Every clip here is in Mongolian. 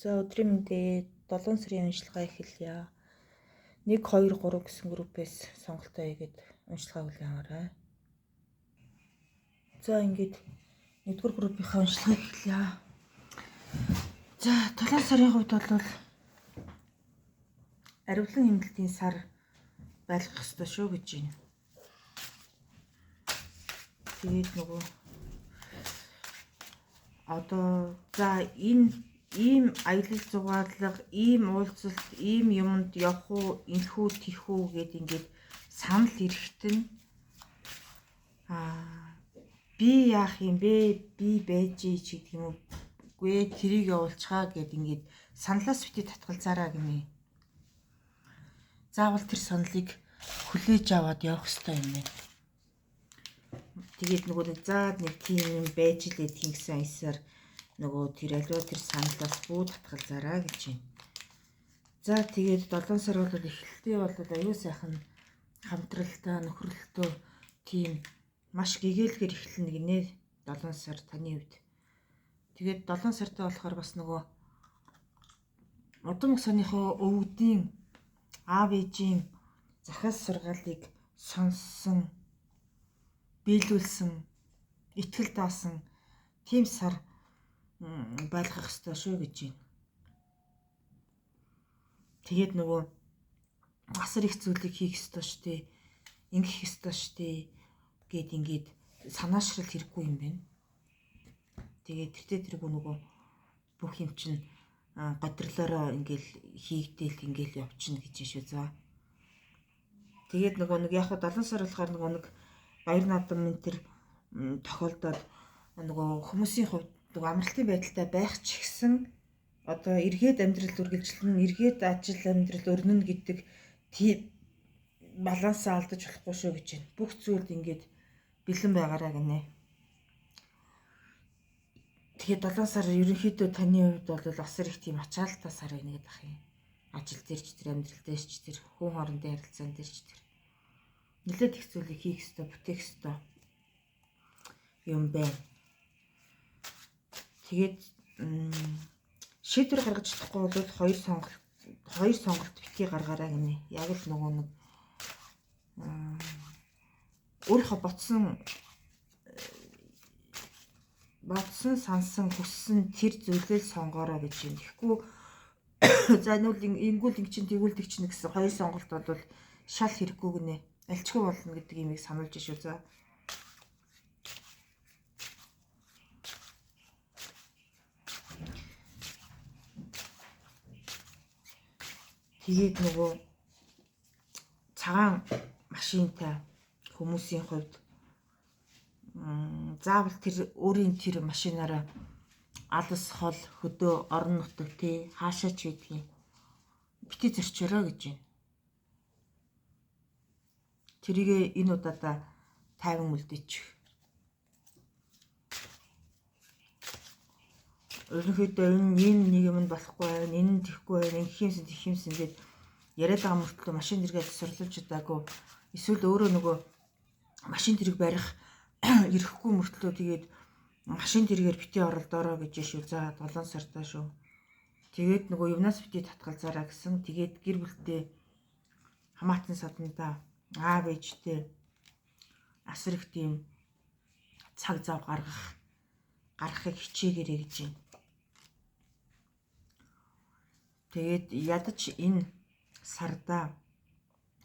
За өдрийн мэндээ 7 сарын уншилгаа эхэлье. 1 2 3 гэсэн группээс сонголтоо хийгээд уншилгаа хүлээн аваарай. За ингээд 1-р группийнхаа уншилгаа эхэлье. За 7 сарын хувьд бол аривлан хэмнэлтийн сар байлгах ёстой шүү гэж байна. Тэгээд нөгөө одоо за энэ ийм аялал зугаалга, ийм уулзалт, ийм юмд явах уу, энхүү тэхүү гэд ингээд санал ирэхт нь би яах юм бэ? Би байж ч гэдэг юм уу? Үгүй тэрийг явуулчихаа гэд ингээд саналаас бити татгалзаараа гинэ. Заавал тэр саналыг хүлээж аваад явах хэрэгтэй юм байна. Тэгээд нөгөө нэг тийм юм байж лээ тэгсэн аясаар нөгөө тэр аливаа тэр саналаас бүү татгалзаараа гэж байна. За тэгээд 7 сар бол эхлэлтэй бол аюу сайхан хамтралтай нөхөрлөлтөө тийм маш гэгээлгээр эхэлнэ гинэ 7 сар таны хувьд. Тэгээд 7 сартай болохоор бас нөгөө удам өсөөнийхөө өвгдийн аав ээжийн захиас сургаалыг сонссон, биелүүлсэн, итгэл даасан тийм сар байлгах ёстой шүү гэж байна. Тэгээд нөгөө асар их зүйлийг хийх ёстой штэ, ингэх ёстой штэ гэд ингээд санаашрал хэрэггүй юм байна. Тэгээд тэгтээ тэргүй нөгөө бүх юм чинь гадрлаараа ингээл хийгдээл ингээл явчихна гэж шүү. За тэгээд нөгөө яг 7 сар болохоор нөгөө нэг баяр наадам энэ төр тохиолдоод нөгөө хүмүүсийн хувьд нөгөө амралтын байдалтай байх ч гэсэн одоо эргээд амьдрал үргэлжлэн, эргээд ажил амьдрал өрнөн гэдэг тийм балансаа алдаж болохгүй шүү гэж байна. Бүх зүйлд ингээд бэлэн байгаараа гинэ. Тэгээд 7 сар ерөнхийдөө таны хувьд бол асар их тийм ачаалтаа сар байна гэдэг ах юм. Ажил дээрч тэр амьдрал дээрч тэр хүн хоорондын харилцаан дээрч тэр нэлээд их зүйлийг хийх ёстой, бүтээх ёстой юм байна. Тэгээд шийдвэр гаргаж чадахгүй бол хоёр сонголт битгий гаргаараа гинэ. Яг л нөгөө нэг өөрийнхөө бодсон, сансан, хүссэн тэр зүйлээ сонгоороо гэж юм. Тэгэхгүй за ингүүл ин чин тэгүүл тэг чинь гэсэн хоёр сонголт бол шал хэрэггүй гинэ. Альчгүй болно гэдэг юмыг сануулж шүү. За тэгээд нөгөө цагаан машинтай хүмүүсийн хувьд заавал тэр өөрийн тэр машинаараа алс хол хөдөө орон нутаг тий хаашаа ч гэдгийг бити зорчороо гэж байна. Тэрийгэ энэ удаадаа тайван үлдээчих. Өөрөөхөдөө энэ нэг юм болохгүй байна, энэ нь тэхгүй байна, ингэх юмсан тэх юмсан гэд яриад байгаа мөртлөө машин дэргээд сурлуулж удаагүй. Эсвэл өөрөө нөгөө машин дэрэг барих ирэхгүй мөртлөө тэгээд машин дэргээр бити оролдоороо гэж шүү. За 7 сартаа шүү. Тэгээд нөгөө юунаас бити татгалзаараа гэсэн. Тэгээд гэр бүлтэй хамаатан саднаа аав ээжтэй асар их тийм цаг зав гаргахыг хичээгээрэй гэж байна. Тэгээд ядаж энэ сардаа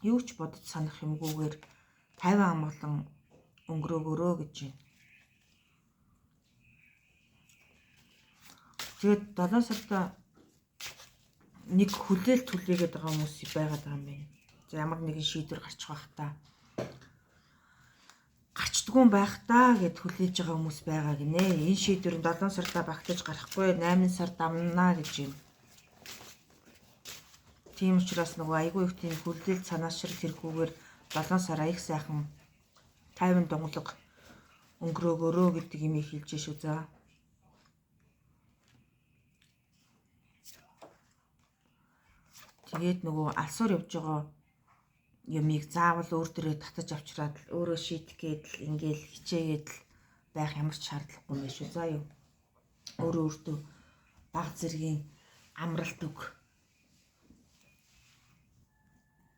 юу ч бодож санах юмгүйгээр 50 амгалан өнгөрөөгөрөө гэж байна. Тэгээд 7 сартаа нэг хүлээлт хүлээгээд байгаа хүмүүс байгаад байгаа юм байна. За ямар нэгэн шийдвэр гарчих байх та. Гарчдгүй байх та гэд хүлээж байгаа хүмүүс байгаа гинэ. Энэ шийдвэр 7 сартаа багтаж гарахгүй 8 сар дамнаа гэж байна. Тийм учраас нөгөө айгүй их тийм хүлээлт санаашрал хэрэггүйгээр 7 сар их сайхан тайван донголог өнгөрөөгөрөө гэдэг юм хэлж шүү. За тэгээд нөгөө алсуур явж байгаа юмыг заавал өөр дөрөө татаж авчраад өөрөө шийдэх гээд л ингээл хичээгээд л байх ямар ч шаардлагагүй юм шүү. За юу өөрөө өөртөө баг зэргийн амралт өг.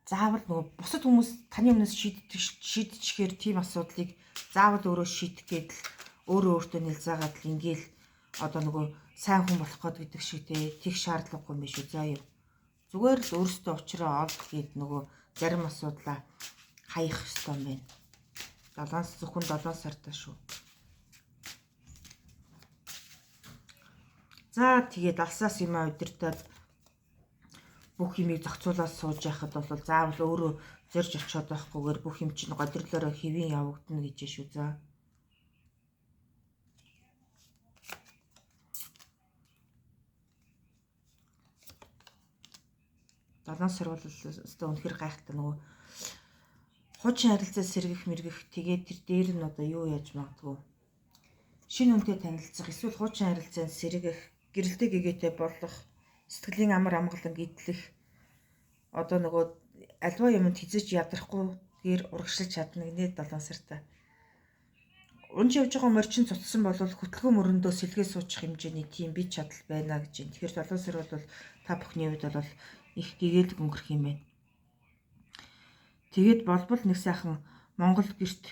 Заавал нөгөө бусад хүмүүс таны өмнөөс шийдчихээр тийм асуудлыг заавал өөрөө шийдэх гээд л өөртөө нэлзаагаад л ингээл одоо нөгөө сайн хүн болох гээд гэдэг шиг тэг шаардлагагүй юм биш үү заа юу. Зүгээр л өөртөө уучраа олд гээд нөгөө зарим асуудлаа хаях ёстой юм байна. Зөвхөн 7 сартаа шүү. За тэгээд алсаас юмаа удирдаад бүх юмыг зохицуулаад сууж яхад бол заавал өөрөө зорж очиод байхгүйгээр бүх юм чинь годирлороо хэвэн явагдана гэж шүү за. Долоон сар бол өстой үнэхэр гайхалтай нөгөө хуучин харилцаа сэргэх мэргэх тэгээд тэр дээр нь одоо юу яаж магадгүй шинэ үнтэй танилцах эсвэл хуучин харилцаанд сэргэх гэрэлтэй гэгээтэй болох сэтгэлийн амар амгалан гидлэх одоо нөгөө альва юмд хизэж ядрахгүй гэр урагшлаж чадна гинэ 7 сартаа. Унж явж байгаа морчин цуцсан бол хөтөлгөө мөрөндөө сэлгээ суучих хэмжээний тийм бие чадал байна гэж байна. Тэгэхээр 7 сар бол та бүхний хувьд бол их гэгээлэг өнгөрөх юм байна. Тэгээд болбол нэг сайхан Монгол гэрт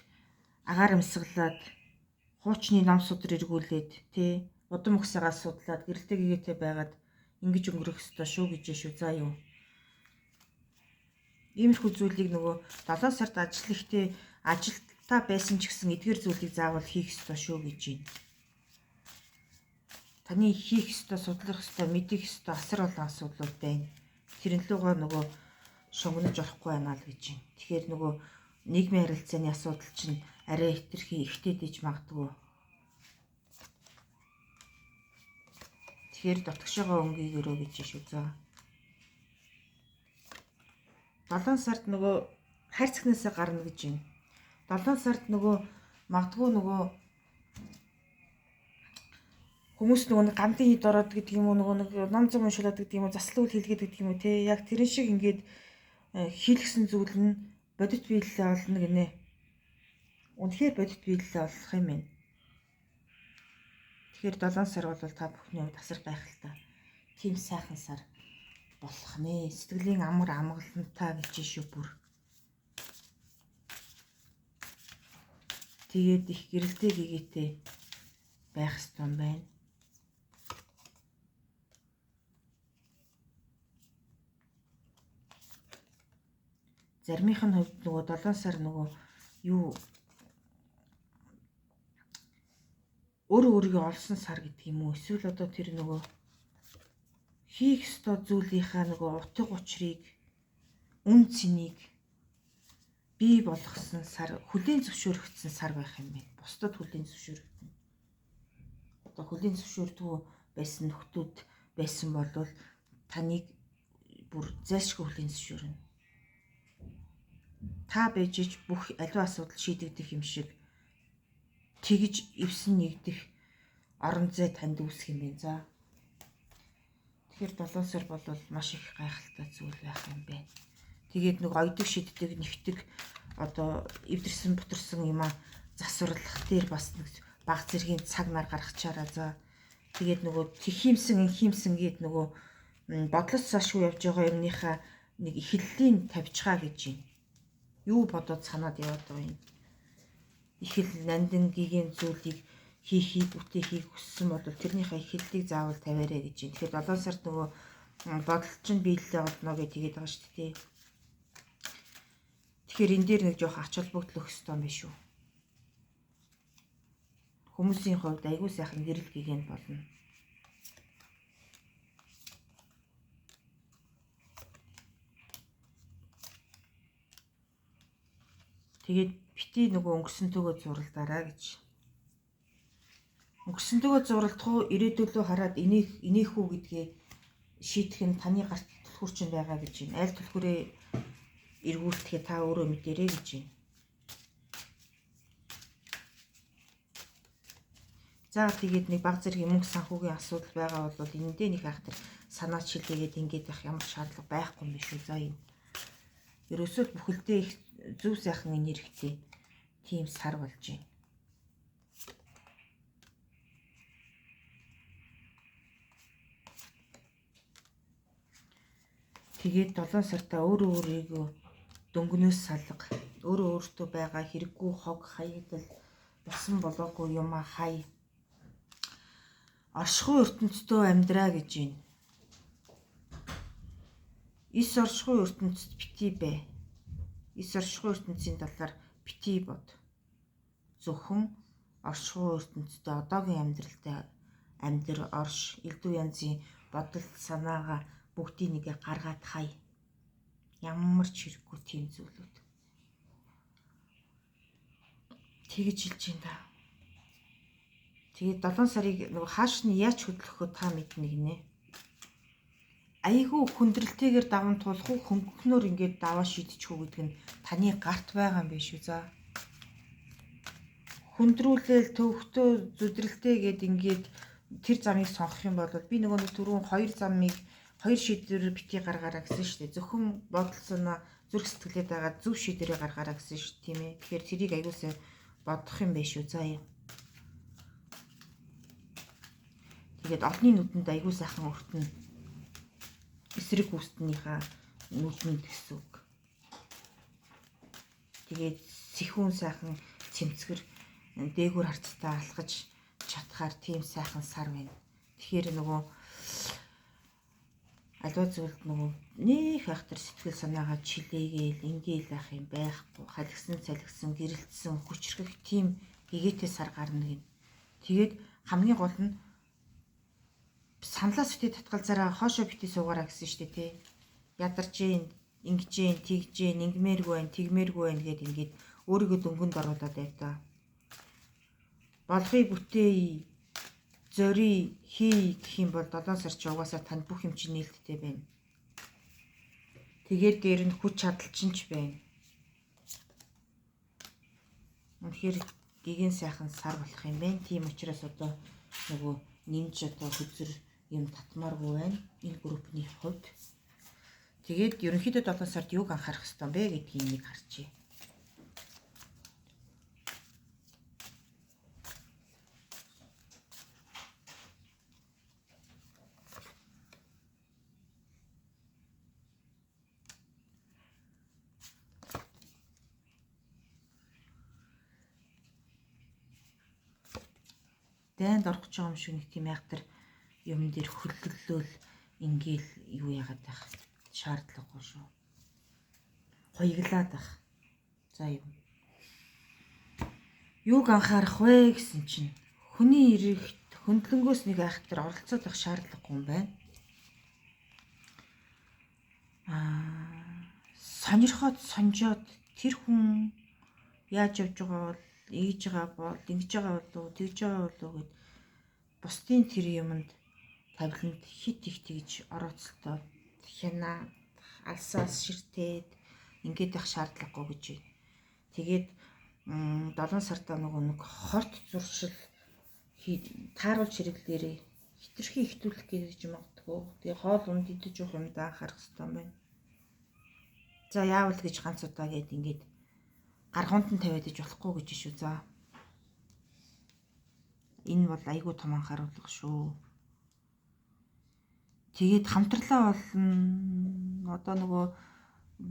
агаар амсгалаад хуучны нам судар эргүүлээд тий удам өгсөгаа судлаад гэрэлтэй гэгээтэй байгаад ингэж өнгөрөх ёстой шүү гэж шүү заа юу. Иймэрхүү зүйлийг нөгөө 7 сард ажил ихтэй ажилтаа байсан ч гэсэн эдгээр зүйлийг заавал хийх ёстой шүү гэж байна. Таны хийх ёстой, судлах ёстой, мэдэх ёстой асар олон асуудлууд байна. Тэрэн лугаа нөгөө шугнаж орохгүй байна л гэж байна. Тэгэхээр нөгөө нийгмийн харилцааны асуудал чинь арай хэтэрхий ихтэй дэж магадгүй. Тэгэхээр дотгошоо өнгийг өрөө гэж шүү за. 7 сард нөгөө хайр цэгнээсээ гарна гэж байна. 7 сард нөгөө магадгүй нөгөө хүмүүс нөгөө гамдын хід ороод гэдэг юм уу нөгөө ном зам уншуулад гэдэг юм уу заслуул хэлгээд гэдэг юм уу те яг тэрэн шиг ингээд хийлгсэн зүйл нь бодит биелэлээ олно гинэ. Үнэхээр бодит биелэлээ олох юм байна. Тэгэхээр 7 сар бол та бүхний хувьд асар гайхалтай. Тийм сайхан сар болох нэ. Сэтгэлийн амар амгалантай гэж шүү бүр. Тэгээд их гэрэлтэй гэгээтэй байх ёстой юм байна. Заримийнх нь хувьд нөгөө 7 сар нөгөө юу өөрийгөө олсон сар гэдэг юм уу? Эсвэл одоо тэр нөгөө хийх ёстой зүйлийнхаа нөгөө утга учирыг үн цэнийг бий болгосон сар, хүлийн зөвшөөрөгдсөн сар байх юм байна. Бусдад хүлийн зөвшөөрөгдөн. Одоо хүлийн зөвшөөрдгөө байсан нөхдүүд байсан бол таныг бүр зайлшгүй хүлийн зөвшөөрнө. Та бежиж бүх аливаа асуудал шийдэгдэх юм шиг тэгж эвсэн нэгдэх орон зай танд үүсэх юм байна. За. Тэгэхээр 7 сар бол маш их гайхалтай зүйл байх юм байна. Тэгээд нэг ойдог шиддэг нэгтэг одоо эвдэрсэн бутарсан юм а засварлах дээр бас нэг баг зэргийн цаг нар гаргачаараа за. Тэгээд нөгөө тхимсэн инхимсэн гээд нөгөө бодлоос цаашгүй явж байгаа юмныхаа нэг эхлэлийн тавьчихаа гэж юм. Юу бодоод санаад яваад байгаа юм. Ихэл нандин гигийн зүйлийг хийхийг үтэхийг хүссэн бол тэрнийхээ эхлэлийг заавал тавиарэ гэж юм. Тэгэхээр 7 сард нөгөө бодол чинь биелэлээ олно гэж тэгээд байгаа шүү дээ. Тэгэхээр энэ дээр нэг жоох ач холбогдол өгөх ёстой юм биш үү? Хүмүүсийн хувьд айгүй сайхан гэрэл гигэнд болно. Тэгээд бити нөгөө өнгөрсөн төгөө зуралдаараа гэж. Өнгөрсөн төгөө зуралдах уу, ирээдүйлөө хараад инеэх үү гэдгээ шийдэх нь таны гарт түлхүүр чинь байгаа гэж байна. Аль түлхүүрээ эргүүлдэхээ та өөрөө мэдэрэй гэж байна. За тэгээд нэг баг зэрэг мөнгө санхүүгийн асуудал байгаа бол энэ дээр нэг ахтар санаа чилээгээд ингэж явах ямар шаардлага байхгүй юм биш үү заа юу. Ерөөсөө бүхэлдээ их зөв сайхан энергитэй тийм сар болж байна. Тэгээд 7 сартаа өөрөө өөрийгөө дөнгнөөс салга. Өөрөө өөртөө байгаа хэрэггүй хог хаягдал басан болоогүй юм хай. Оршихуй ертөнцийн амьдраа гэж байна. Ис оршихуй ертөнцид битий бай. Ис оршихуй ертөнцийн талаар битий бод. Зөвхөн оршихуй ертөнцид одоогийн амьдралтай амьдр орш элдв янзын бодол санаагаа бүгдийг нэгэ гаргаад хай. Ямар ч хэрэггүй тийм зүйлүүд. Тэгж хэлж юм да. Тэгээд 7 сарыг нөгөө хааш нь яаж хөдлөхөө та мэднэ гинэ. Айгүй хүндрэлтэйгээр даван туулах уу хөнгөнөр ингээд даваа шийдчих үү гэдэг нь таны гарт байгаа юм биш үү за. Хүндрүүлэл төвхтөө зүдрэлтэй гэд ингээд тэр замыг сонгох юм бол би нөгөө түрүүн 2 замыг 2 шийдвэр битгий гаргаараа гэсэн шүү дээ. Зөвхөн бодол санаа зүрх сэтгэлээд байгаа зөв шийдвэрээ гаргаараа гэсэн шүү тийм ээ. Тэгэхээр тэрийг аюулсаа бодох юм биш үү заа юм. Тэгээд олонний нүдэнд аягүй сайхан өртөн эсрэг хүснийхаа нүдэнд гэсэн үг. Тэгээд сэхүүн сайхан цэмцгэр дээгүүр харцтай алхаж чадхаар тийм сайхан сар байна. Тэгэхээр нөгөө аливаа зүйлд нөгөө нэх ахтар сэтгэл санаагаа чилээгээл ингээл байх юм байхгүй. Халигсан салгисан гэрэлтсэн хүчрэх тийм гэгээтэй сар гарна гин. Тэгээд хамгийн гол нь саналаас битээ татгалзаараа хоошоо битээ суугаараа гэсэн штэ тий. Ядарч гин, ингэж гин, тэгж гин, ингэмээргүй байх, тэгмээргүй байх гэд ингээд өөрийгөө дөнгөнд оруулаад байв та. Болохыг бүтээе, зорий, хий гэх юм бол 7 сар чи угаасаа танд бүх юм чинь нээлттэй байна. Тэгээд дээр нь хүч чадал чинь ч байна. Үнэхээр гигэн сайхан сар болох юм байна. Тийм учраас одоо нөгөө нэмж одоо хүзэр юм татмааргүй байна. Энэ группний хувьд. Тэгээд ерөнхийдөө 7 сард юуг анхаарах ёстой бэ гэдгийг нэг харчээ. Дайнд орох гэж байгаа юм шиг нэг тийм айхтар юм дээр хөлтлөөл ингээл юу яагаад байх шаардлагагүй шүү. Хоёглаад байх. За юу. Юуг анхаарах вэ гэсэн чинь хүний эрэгт хөндлөнгөөс нэг айхтар оролцоод байх шаардлагагүй юм байна. Сонирхоод сонжоод тэр хүн яаж явж байгаа бол ээж байгаа бол ингэж байгаа болов тэгж байгаа болов гэд бусдын тэр юмд тавиланд хит их тэгж орооцолтоод хянаад алсаас ширтээд ингээд байх шаардлагагүй гэж байна. Тэгээд 7 сартаа нөгөө нэг хорт зуршил тааруулж хэрэглээрээ хитрхи ихтүүлэх гэж магадгүй. Тэгээ хоол унд идэж явах юм да анхаарах хэрэгтэй юм байна. За яавал гэж ганц удаа гээд ингээд гаргуунд нь тавиад иж болохгүй гэж шүү. За. Энэ бол айгүй том анхааруулга шүү. Тэгээд хамтралаа болно. Одоо нөгөө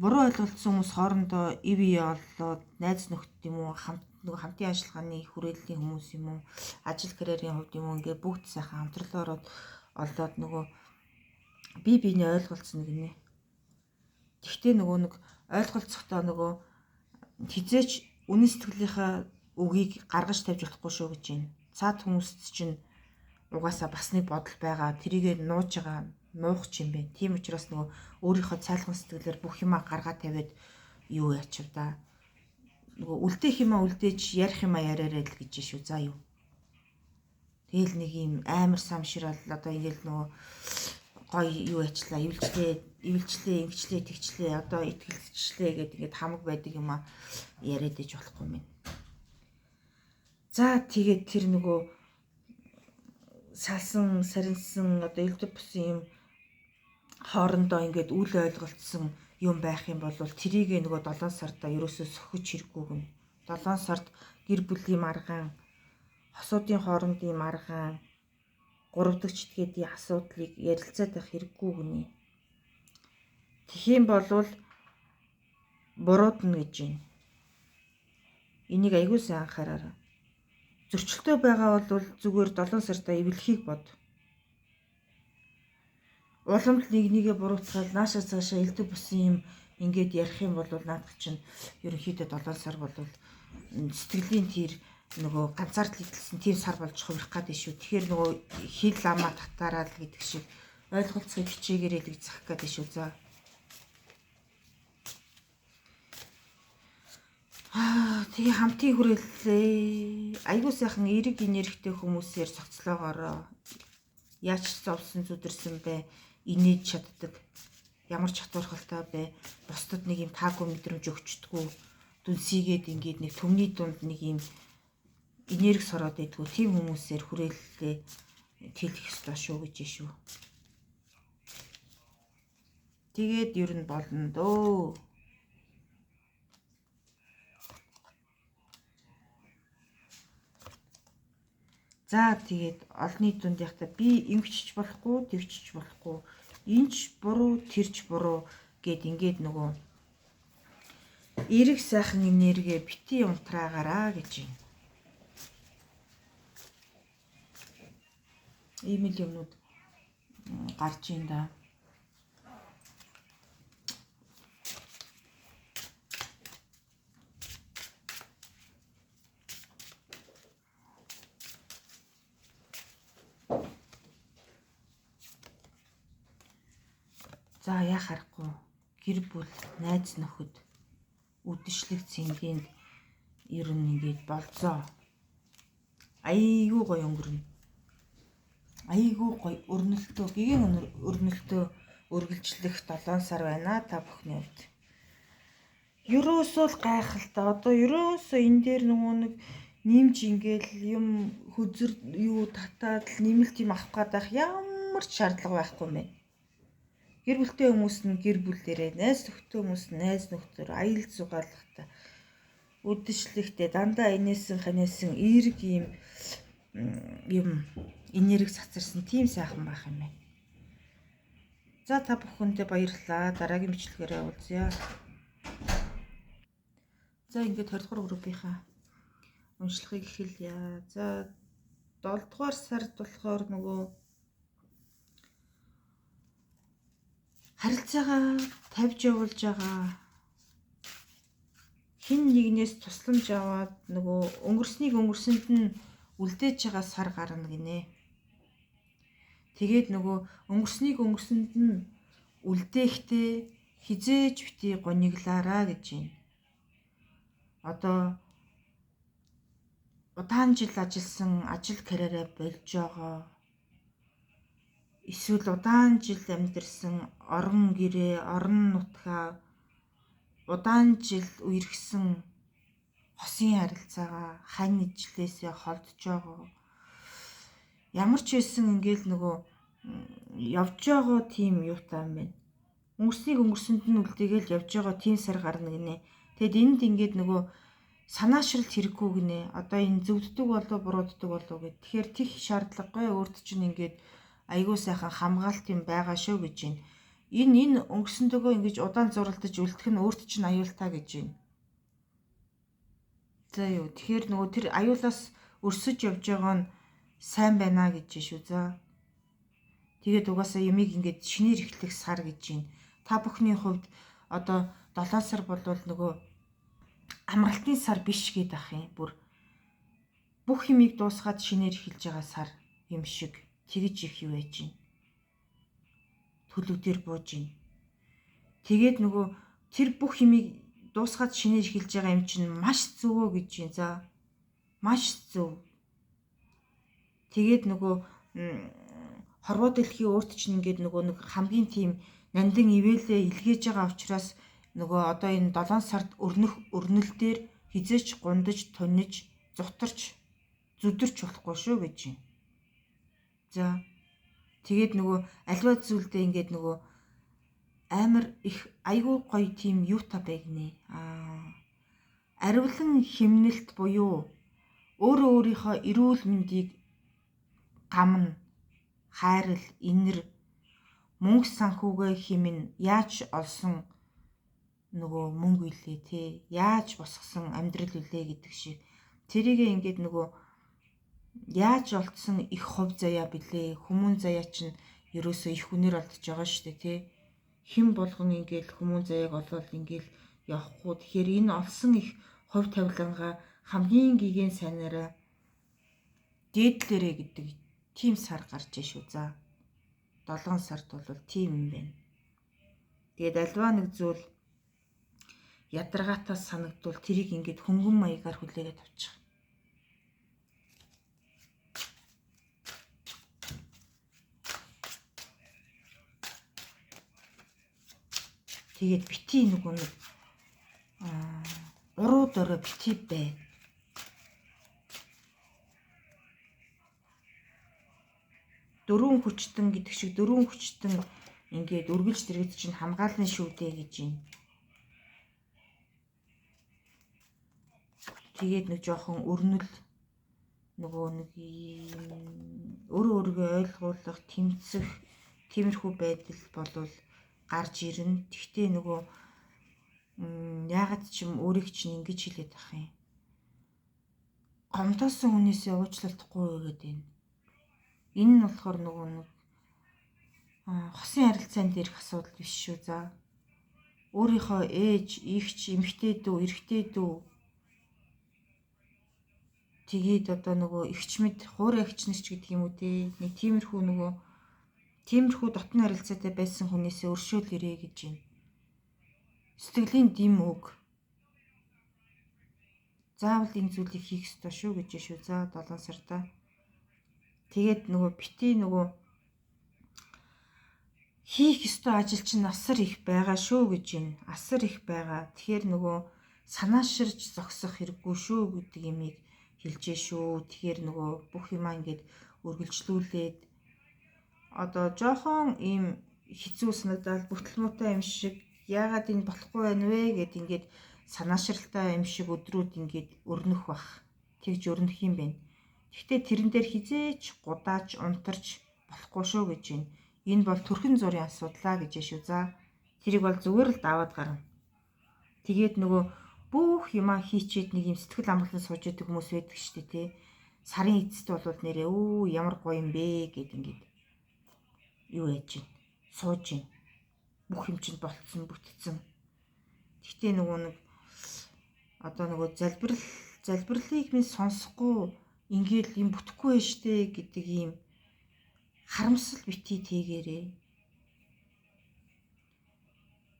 буруу ойлголцсон хүмүүс хоорондоо ив олоод найз нөхд юм уу нөгөө хамтын ажиллагааны хүрээллийн хүмүүс юм уу ажил карьерийн хувьд юм уу ингээд бүгд сайхан хамтралаа олоод нөгөө бие биенээ ойлголцно гинэ. Тэгтээ нөгөө нэг ойлголцохдоо нөгөө хизээч үнэн сэтгэлийнхаа үгийг гаргаж тавьж болохгүй шүү гэж байна. Цаад хүмүүст чинь угаасаа бас нэг бодол байгаа. Тэрийгээ нууж байгаа нуух юм бэ. Тийм учраас нөгөө өөрийнхөө цайлхан сэтгэлээр бүх юмаа гаргаад тавиад юу яачив да. Нөгөө үлдээх юмаа үлдээж ярих юмаа яриарай л гэж шүү. За юу. Тэгэл нэг юм амар самширал одоо ингээл нөгөө гой юу ячлаа, ивэлчлээ, ингэчлээ, тэгчлээ, одоо итгэлцчлээ гэдэг ингээд хамаг байдаг юмаа яриад иж болохгүй юм. За тэгээд тэр нөгөө салсан, саринсан одоо элдв бусын юм хоорондоо ингээд үл ойлголцсон юм байх юм бол тэрийг нөгөө 7 сартаа ерөөсөө сөхөж хэрэггүй гэнэ. 7 сард гэр бүлийн маргаан, хосуудын хоорондын маргаан, гурав дахь читгээдийн асуудлыг ярилцаад байх хэрэггүй гэнэ. Тэхийн болвол буруудна гэж байна. Энийг аягүй сайн анхаараарай. Зөрчилтэй байгаа бол зүгээр 7 сартаа эвлэхийг бод. Уламжлал нэгээ буруутгаад наашаа цаашаа элдв бусан юм ингээд ярих юм бол наадах чинь ерөнхийдөө 7 сар бол сэтгэлийн тэр нөгөө ганцаардл идэлсэн тийм сар болж хувирах гэдэг шүү. Тэгэхээр нөгөө хил амаа татаараа л гэдэг шиг ойлголцоо хичээгээрээ л гэж зах гэдэг шүү. За. Тэгээ хамтын хүрээлээ. Айгуу сайхан эрэг энергитэй хүмүүсээр цогцлоогоороо яаж зовсон зүдэрсэн бэ? Инээж чаддаг. Ямар ч хатуурхалтай бэ? Бусдад нэг юм таагүй мэдрэмж өгчдгүү. Дүнсийгээд ингээд нэг төмний дунд нэг юм энерги сороод байдгүй. Тийм хүмүүсээр хүрээлээ тэлэх ёстой шүү гэж шүү. Тэгээд ер нь болно дөө. За тэгээд олонний дунд яхта би ингэчч болохгүй, тэгчч болохгүй. Энч буруу, тэрч буруу гэд ингээд нөгөө эрэг сайхан энерги бити унтраагаараа гэж юм. Ийм л юмнууд гарч ийн да. За яа харахгүй гэр бүл найз нөхөд үдэшлэг цэнгэнд ер нь ингээд болцоо. Айгүй гоё өнгөрнө. Айгүй гоё өрнөлтөө гэгэн өрнөлтөө өргөлжлөх 7 сар байна та бүхний хувьд. Ерөөсөө л гайхалтай. Одоо ерөөсөө энэ дээр нөгөө нэг нэмж ингээл юм хөзөр юу татаад нэмэлт юм авах гадах ямар ч шаардлага байхгүй юм байна. Гэр бүлтэй хүмүүс нь гэр бүлээрээ, найз нөхдөд хүмүүс нь найз нөхдөр аял зугаалгатай үдэшлэгтэй дандаа инээсэн ханасан эрг юм энерги цацарсан тийм сайхан байх юм байна. За та бүхэндээ баярлалаа. Дараагийн бичлэгээрээ уулзъя. За ингээд 20 дугаар группийнхаа уншлагыг эхэлье. За 7 дугаар сард болохоор нөгөө харилцаагаа тавьж явуулж байгаа хин нэгнээс тусламж аваад нөгөө өнгөрсөнд нь үлдээж байгаа сар гарна гинэ. Тэгээд нөгөө өнгөрсөнд нь үлдээхдээ хизээж бити гониглаараа гэж байна. Одоо удаан жил ажилласан ажил карьераа болж байгаа. Эсвэл удаан жил амьдарсан орон гэрээ, орон нутгаа удаан жил үерхсэн хосын харилцаагаа хань ижлээсээ холдож байгаа. Ямар ч байсан ингээл нөгөө явж байгаа тийм юутай юм байна. Өнгөрсөнд нь үлдээгээл явж байгаа тийм сар гарна гинэ. Тэгэд энд ингээд нөгөө санаашралт хэрэггүй гинэ. Одоо энэ зөвддөг болоо бурууддаг болоо гэд. Тэгэхээр тех шаардлагагүй өөрт чинь ингээд айгуу сайхан хамгаалт юм байгаа шүү гэж байна. Энэ өнгөрсөндөгөө ингэж удаан зуралдаж үлдэх нь өөрт чинь аюултай гэж байна. За юу тэгэхээр нөгөө тэр аюулаас өрсөж явж байгаа нь сайн байна гэж шүү. За тэгээд угаасаа ямиг ингэж шинээр эхлэх сар гэж байна. Та бүхний хувьд одоо 7 сар болвол нөгөө амралтын сар биш гээд ах юм. Бүр бүх юмыг дуусгаад шинээр эхэлж байгаа сар юм шиг тэгж их юу байж байна. Төлөвдөр бууж байна. Тэгээд нөгөө тэр бүх юмыг дуусгаад шинээр эхэлж байгаа юм чинь маш зөвөө гэж байна. За маш зөв. Тэгээд нөгөө хорвоо дэлхийн өөрт чинь ингээд нөгөө нэг хамгийн тийм нандин ивэлээ илгээж байгаа учраас нөгөө одоо энэ 7 сард өрнөл дээр хизээч гундаж, туниж, зутарч, зүдэрч болохгүй шүү гэж байна. За тэгээд нөгөө альва зүйлдээ ингээд нөгөө амар их айгүй гоё тийм юутай байгнэ. Аривлан химнэлт буюу өөрөө өөрийнхөө эрүүл мэндийг гамна, хайрал, инэр мөнгө санхүүгээ хэмээн яаж олсон нөгөө мөнгө илээ те, яаж босгосон амьдрал үлээ гэдэг шиг тэрийг ингээд нөгөө яаж олдсон их хувь заяа билээ, хүмүүн заяа чинь ерөөсөө их үнээр олдож байгаа шүү дээ те. Хэн болгон ингээд хүмүүн заяаг олвол ингээд явахгүй. Тэгэхээр энэ олсон их хувь тавилангаа хамгийн гигэн сайнараа дээдлэрэ гэдэг тийм сар гарч ишүү. За 7 сард бол тийм юм байна. Тэгээд альва нэг зүйл ядаргаатаас санагдвал тэрийг ингээд хөнгөн маягаар хүлээгээд авчих. Тэгээд бити нөгөө нэг уруу дөрөө бити бай. Дөрвөн хүчтэн гэдэг шиг дөрвөн хүчтэн ингээд үргэлж дэргэд чинь хамгаална шүү дээ гэж юм. Тэгээд нэг жоохон өрнөл нөгөө нэг өөрөө өөргөө ойлгуулах, тэмцэх тиймэрхүү байдал болвол гарч ирнэ. Тэгтээ нөгөө яагаад ч юм өөрийг чинь ингэж хэлээд ах юм. Гомдоосон хүнээсээ уучлалтахгүй гэдэг юм. Энэ нь болохоор нөгөө нэг хосын харилцаанд ирэх асуудал биш шүү. За өөрийнхөө ээж, ихч, эмэгтэй дүү, эрэгтэй дүү тэгээд одоо нөгөө ихч мэд хуурай ихчнэс ч гэдэг юм уу те. Нэг тиймэрхүү дотны харилцаатай байсан хүнээсээ өршөөл ирээ гэж байна. Сэтгэлийн дэм үг. Заавал энэ зүйлийг хийх ёстой шүү гэж шүү. За 7 сартаа. Тэгээд нөгөө бити нөгөө хийх ёстой ажил чинь асар их байгаа шүү гэж байна. Асар их байгаа. Тэгэхээр нөгөө санааширж зогсох хэрэггүй шүү гэдэг юмыг хэлжээ шүү. Тэгэхээр нөгөө бүх юмаа ингээд үргэлжлүүлээд одоо жоохон ийм хэцүү санагдал бүтлмуутай юм шиг яагаад энэ болохгүй байна вэ гэд ингээд санаашралтай юм шиг өдрүүд ингээд өрнөх бах. Тэгж өрнөх юм байна. Гэхдээ тэрэн дээр хизээч гудаач унтарч болохгүй шүү гэж байна. Энэ бол төрхөн зургийн асуудлаа гэж шүү. За тэрийг бол зүгээр л даваад гарна. Тэгээд нөгөө бүх юмаа хийчихэд нэг юм сэтгэл амгалан сууж идэг хүмүүс байдаг шүү дээ тий. Сарын эцэст бол нэрээ ямар гоё юм бэ гэд ингээд юу яаж чинь сууж чинь бүх юм чинь болцсон бүтцэн. Гэхдээ нөгөө нэг одоо нөгөө залбирлыг минь сонсохгүй ингээд юм бүтэхгүй байж штэ гэдэг ийм харамсал бити тээгээрээ.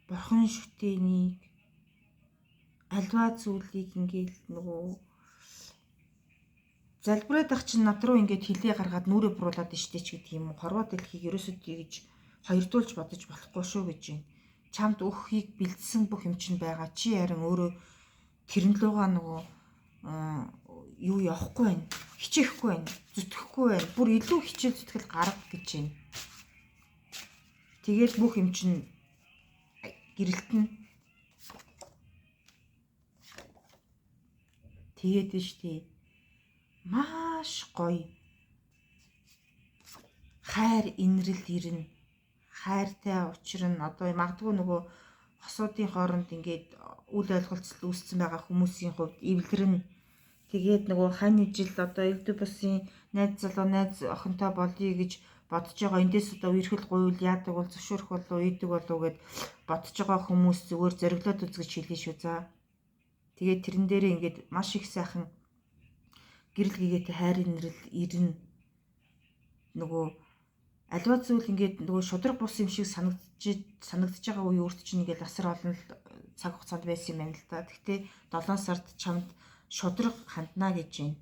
Бурхан шүтээнийг альва зүйлийг ингээд нөгөө залбираад ах чинь над руу ингээд хилээ гаргаад нүрэ буруулаад штэ ч гэдэг юм. Хорвоо дэлхийг ерөөсөө тэгж хоёрдуулж бодож болохгүй шүү гэж байна. Чамд өгөхийг бэлдсэн бүх юм чинь байгаа. Чи харин өөрөө тэрэн лугаа нөгөө юу явахгүй байна. Хичээхгүй байна. Зүтгэхгүй байна. Бүр илүү хичээл зүтгэл гарга гэж байна. Тэгээд бүх юм чинь гэрэлтэн. Тэгээд штэ маш гоё хайр инрэл ирнэ. Хайртай учир нь одоо магадгүй нөгөө хосуудын хооронд ингээд үл ойлголцол үүссэн байгаа хүмүүсийн хувьд эвлэрнэ. Тэгээд нөгөө хань ижил одоо Евдокиасын найз залуу найз охинтой болъё гэж бодож байгаа. Эндээс одоо үерхэл гуйвал яадаг бол зөвшөөрөх болов ийдэг болов гэд бодож байгаа хүмүүс зүгээр зориглоод үзгэж хэлээ шүү. За тэгээд тэрэн дээрээ ингээд маш их сайхан гэрэл гээтэй хайр инрэл ирнэ. Нөгөө альва зүйл ингээд нөгөө шудраг бус юм шиг санагдаж байгаа үе өөрт чинь ингээд асар олон цаг хугацаанд байсан юм байна л та. Гэхдээ 7 сард чамд шудраг хандна гэж байна.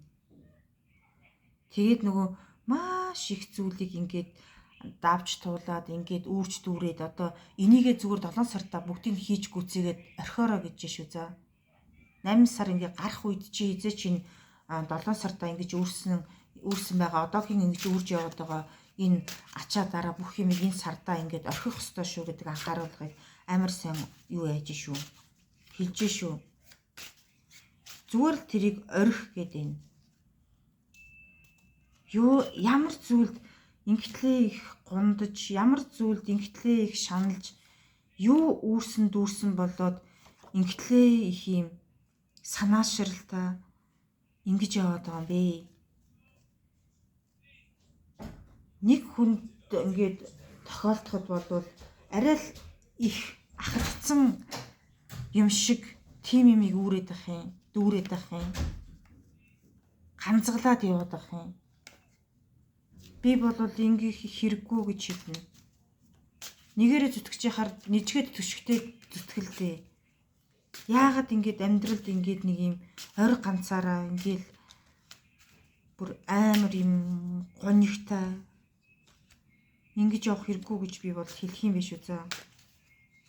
Тэгээд нөгөө маш их зүйлийг ингээд давж туулаад ингээд үүрч дүүрээд одоо энийгээ зүгээр 7 сартаа бүгдийг хийж гүцээгээд орхиороо гэж шүү. За 8 сар ингээд гарах үед чи хизээ чинь 7 сартаа ингэж үүрсэн байгаа. Одоогийн ингэж үрж яваад байгаа энэ ачаа дараа бүх юм энэ сардаа ингээд орхих ёстой шүү гэдэг анхааруулгыг амар сайн юу яаж шүү. Хэлж шүү. Зүгээр л тэрийг орхих гэдэг юм. Ямар зүйлд Ингэтлээ их гундаж, ямар зүйлд ингэтлээ их шаналж, юу үүрсэн дүүрсэн болоод ингэтлээ их юм санаашралтай ингэж яваад байгаа юм бэ? Нэг хүнд ингээд тохиолдоход болвол арай л их ахагдсан юм шиг тим юмыг үүрээд ах юм, дүүрээд ах юм. Ганцглаад яваад ах юм. Би бол ингээх хэрэггүй гэж хэлнэ. Нэгээрээ зүтгэж яхаар нэжгээд төшгтэй зүтгэлээ. Яагаад ингэж амьдралд ингэж нэг юм ойр ганцаараа ингэж бүр амар юм гонигтай ингэж явах хэрэггүй гэж би бол хэлэх юм биш үү за.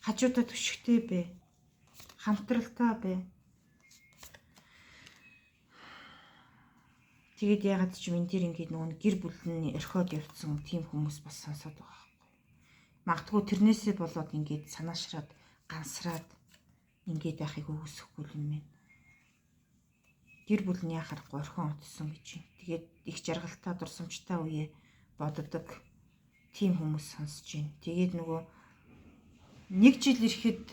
Хажуудаа төшгтэй бэ. Хамтралтай бэ. Тэгээд ягаад ч юм энэ тэр ингэж нөгөө гэр бүлний орхиод явцсан тийм хүмүүс бас сонсоод байгаа байхгүй. Магадгүй тэрнээсээ болоод ингэж санаашраад гансраад ингэж байхыг үгүйсэхгүй юм байна. Гэр бүл нь яхахгүй орхион утсан гэж юм. Тэгээд их жаргалтай дурсамжтай үе боддог тийм хүмүүс сонсож байна. Тэгээд нөгөө нэг жил ирэхэд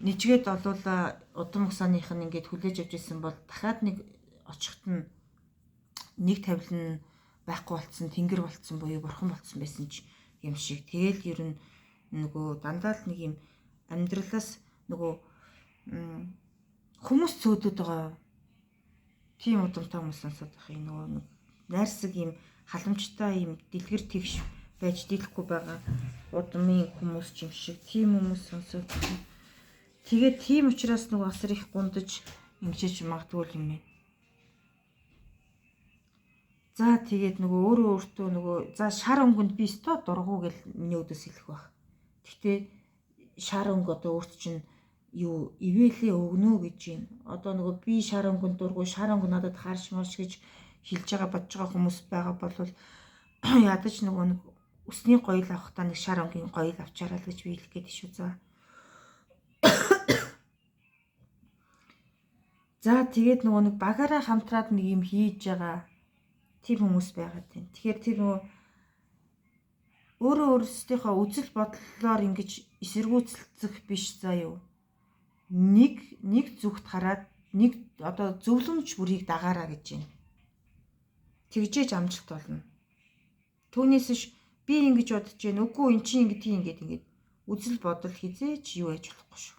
нэжгээд олуула удам угсааных нь ингэж хүлээж авч ирсэн бол дахиад нэг очихт нь нэг тавилан байхгүй болцсон, тэнгэр болцсон буюу бурхан болцсон байсан ч юм шиг. Тэгэл ер нь нөгөө дандаа л нэг юм амьдралаас нөгөө хүмүүс цөөдөд байгаа тийм удамтай хүмүүс сонсоод байх юм нөгөө найрсаг юм халамжтай юм дэлгэр тэгш байж дийлэхгүй байгаа удмын хүмүүс юм шиг тийм хүмүүс сонсоод байна. Тэгээд тийм учраас нөгөө асар их гундаж ингэж магадгүй юм байна. За тэгээд нөгөө өөртөө нөгөө за шар өнгөнд би өстө дургу гэл миний өдөөс хэлэх байх. Гэхдээ шар өнгө одоо өөрт чинь юу ивэлээ өгнө гэж юм. Одоо нөгөө би шар өнгөнд дургу шар өнгө надад харш марш гэж хэлж байгаа бодож байгаа хүмүүс байгаа бол ядаж нөгөө нэг өсний гоёл авахтаа нэг шар өнгийн гоёл авчаарай л гэж би хэлэх гээд шүү за. За тэгээд нөгөө нэг багаараа хамтраад нэг юм хийж байгаа тийм хүмүүс байгаад байна. Тэгэхээр тэр нөгөө өөрөө өөрсдийнхөө үзэл бодлоор ингэж эсэргүүцэлцэх биш заа юу. Нэг зүгт хараад нэг одоо зөвлөмж бүрийг дагаараа гэж байна. Тэгжээж амжилт болно. Түүнээс ш би ингэж бодож байна. Үгүй эн чинь ингэж үзэл бодол хизээч юу яж болохгүй шүү.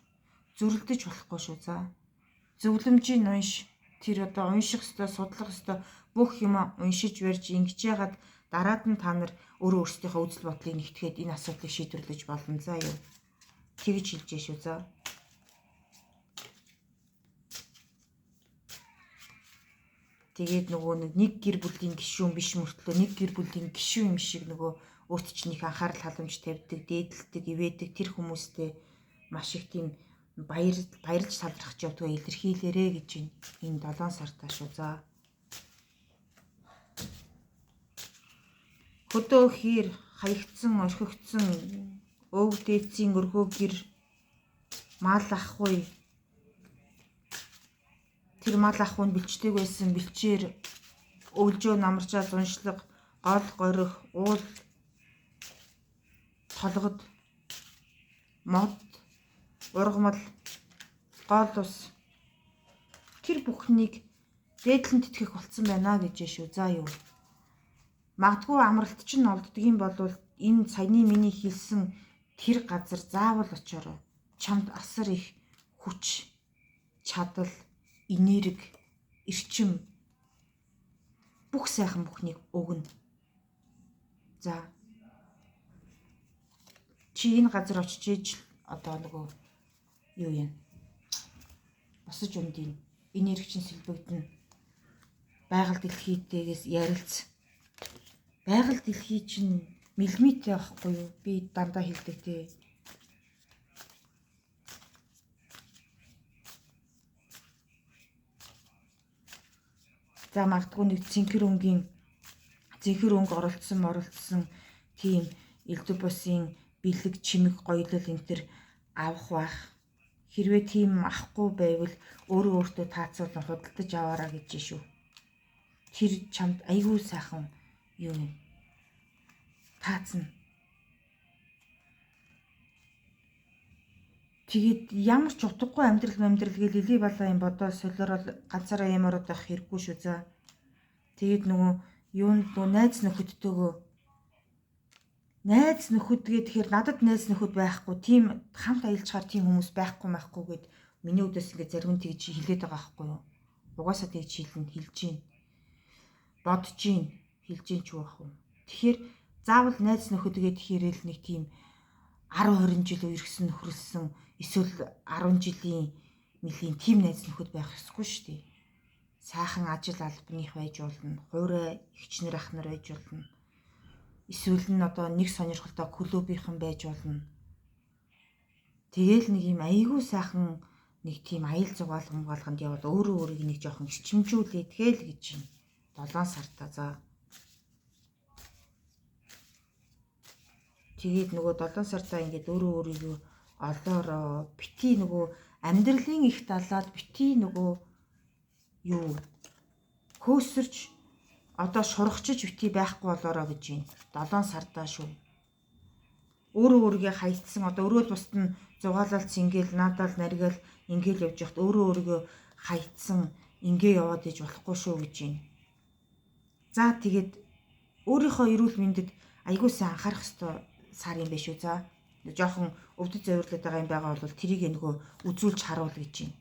Зөрөлдөж болохгүй шүү за. Зөвлөмжийн унш тэр одоо унших ёстой, судлах ёстой бүх юм уншиж барьж ингэж яагаад дараад нь та нар өөрөө өөрсдийнхөө үзэл бодлыг нэгтгээд энэ асуудлыг шийдвэрлэж болно заа юу. Тэгж хэлж шүү за. Тэгээд нөгөө нэг гэр бүлийн гишүүн биш мөртлөө нэг гэр бүлийн гишүүн юм шиг нөгөө өөрт чинь их анхаарал халамж тавьдаг, дээдэлдэг, ивэдэг тэр хүмүүстэй маш их тийм баярлж талархаж явдгаа илэрхийлээрэ гэж энэ 7 сартаа шүү за. Хөдөө хэр хаягдсан, орхигдсан өвөг дээдсийн өргөө гэр мал ахгүй. Тэр мал ахуйнд бэлчдэг байсан бэлчээр өвлжөө намарчаад уншлаг, гол горих, уул, толгод, мод, ургамал, гол ус тэр бүхнийг дээдлэн тэтгэх болцсон байна гэж шүү за юу. Магадгүй амралт чинь олддог юм бол энэ саяны миний хэлсэн тэр газар заавал очоорой. Чамд асар их хүч, чадал, энерги, эрчим бүх сайхан бүхнийг өгнө. За. Чи энэ газар очиж иж одоо нөгөө юу юм? Босож өмдийн энерги чинь сэлбэгдэнэ. Байгаль дэлхийтэйгээс ярилц. Байгаль дэлхий чинь миллиметр явахгүй юу? Би дандаа хэлдэг те. За магадгүй нэг цэнхэр өнгө оролцсон тийм элдвбусын бэлэг чимэг гоёлол энэ төр авах байх. Хэрвээ тийм авахгүй байвал өөртөө таацуулан худалдаж аваараа гэж шүү. Тэр чамд айгүй сайхан юу юм. таацна. Тэгээд ямар ч утгагүй амьдрал гэж лили балаа юм бодоод солиорол ганцаараа ямараад байх хэрэггүй шүү за. Тэгээд нөгөө юунд нөгөө найз нөхөдтэйгөө найз нөхөд гэхээр надад найз нөхөд байхгүй, тийм хамт аялцгаар тийм хүмүүс байхгүй гэд миний үдээс ингээд зарим нь тэгж хэлээд байгаа байхгүй юу. Угаасаа тэгж хэлж гин. Бодож гин, хэлж гин ч байх уу. Тэгэхээр заавал найз нөхөд гэхээр л нэг тийм 10 20 жил үерхсэн нөхрөлсөн эсвэл 10 жилийн нэлийн тим найз нөхөд байх ёсгүй шүү дээ. Сайхан ажил албаных байж болно, хуурай эгчнэр ах нар байж болно. Эсвэл нь одоо нэг сонирхолтой клубийнхан байж болно. Тэгээл нэг юм айгүй сайхан нэг тийм аял зугаал хамгаалганд яваад өөрөө өөрийг нэг жоохон эрчимжүүлээ тэгэл гэж байна. 7 сартаа за. Тэгээд нөгөө 7 сартаа ингээд өөрөө өөрийгөө олоороо бити нөгөө амьдралын их далаад бити нөгөө юу хөөсөрч одоо шургачж бити байхгүй болоороо гэж байна. 7 сардаа шүү. Өөрөө өөрийгөө хайцсан одоо өрөөл бусд нь зугаалалц ингээл наадаал наргаал ингээл явж яхад өөрөө өөрийгөө хайцсан ингээ яваад иж болохгүй шүү гэж байна. За тэгээд өөрийнхөө эрүүл мэндэд айгуу сайн анхаарах ёстой сар юм биш үү за. Жохон өвдөж завирлаад байгаа юм байгаа бол тэрийг нөгөө үзүүлж харуул гэж байна.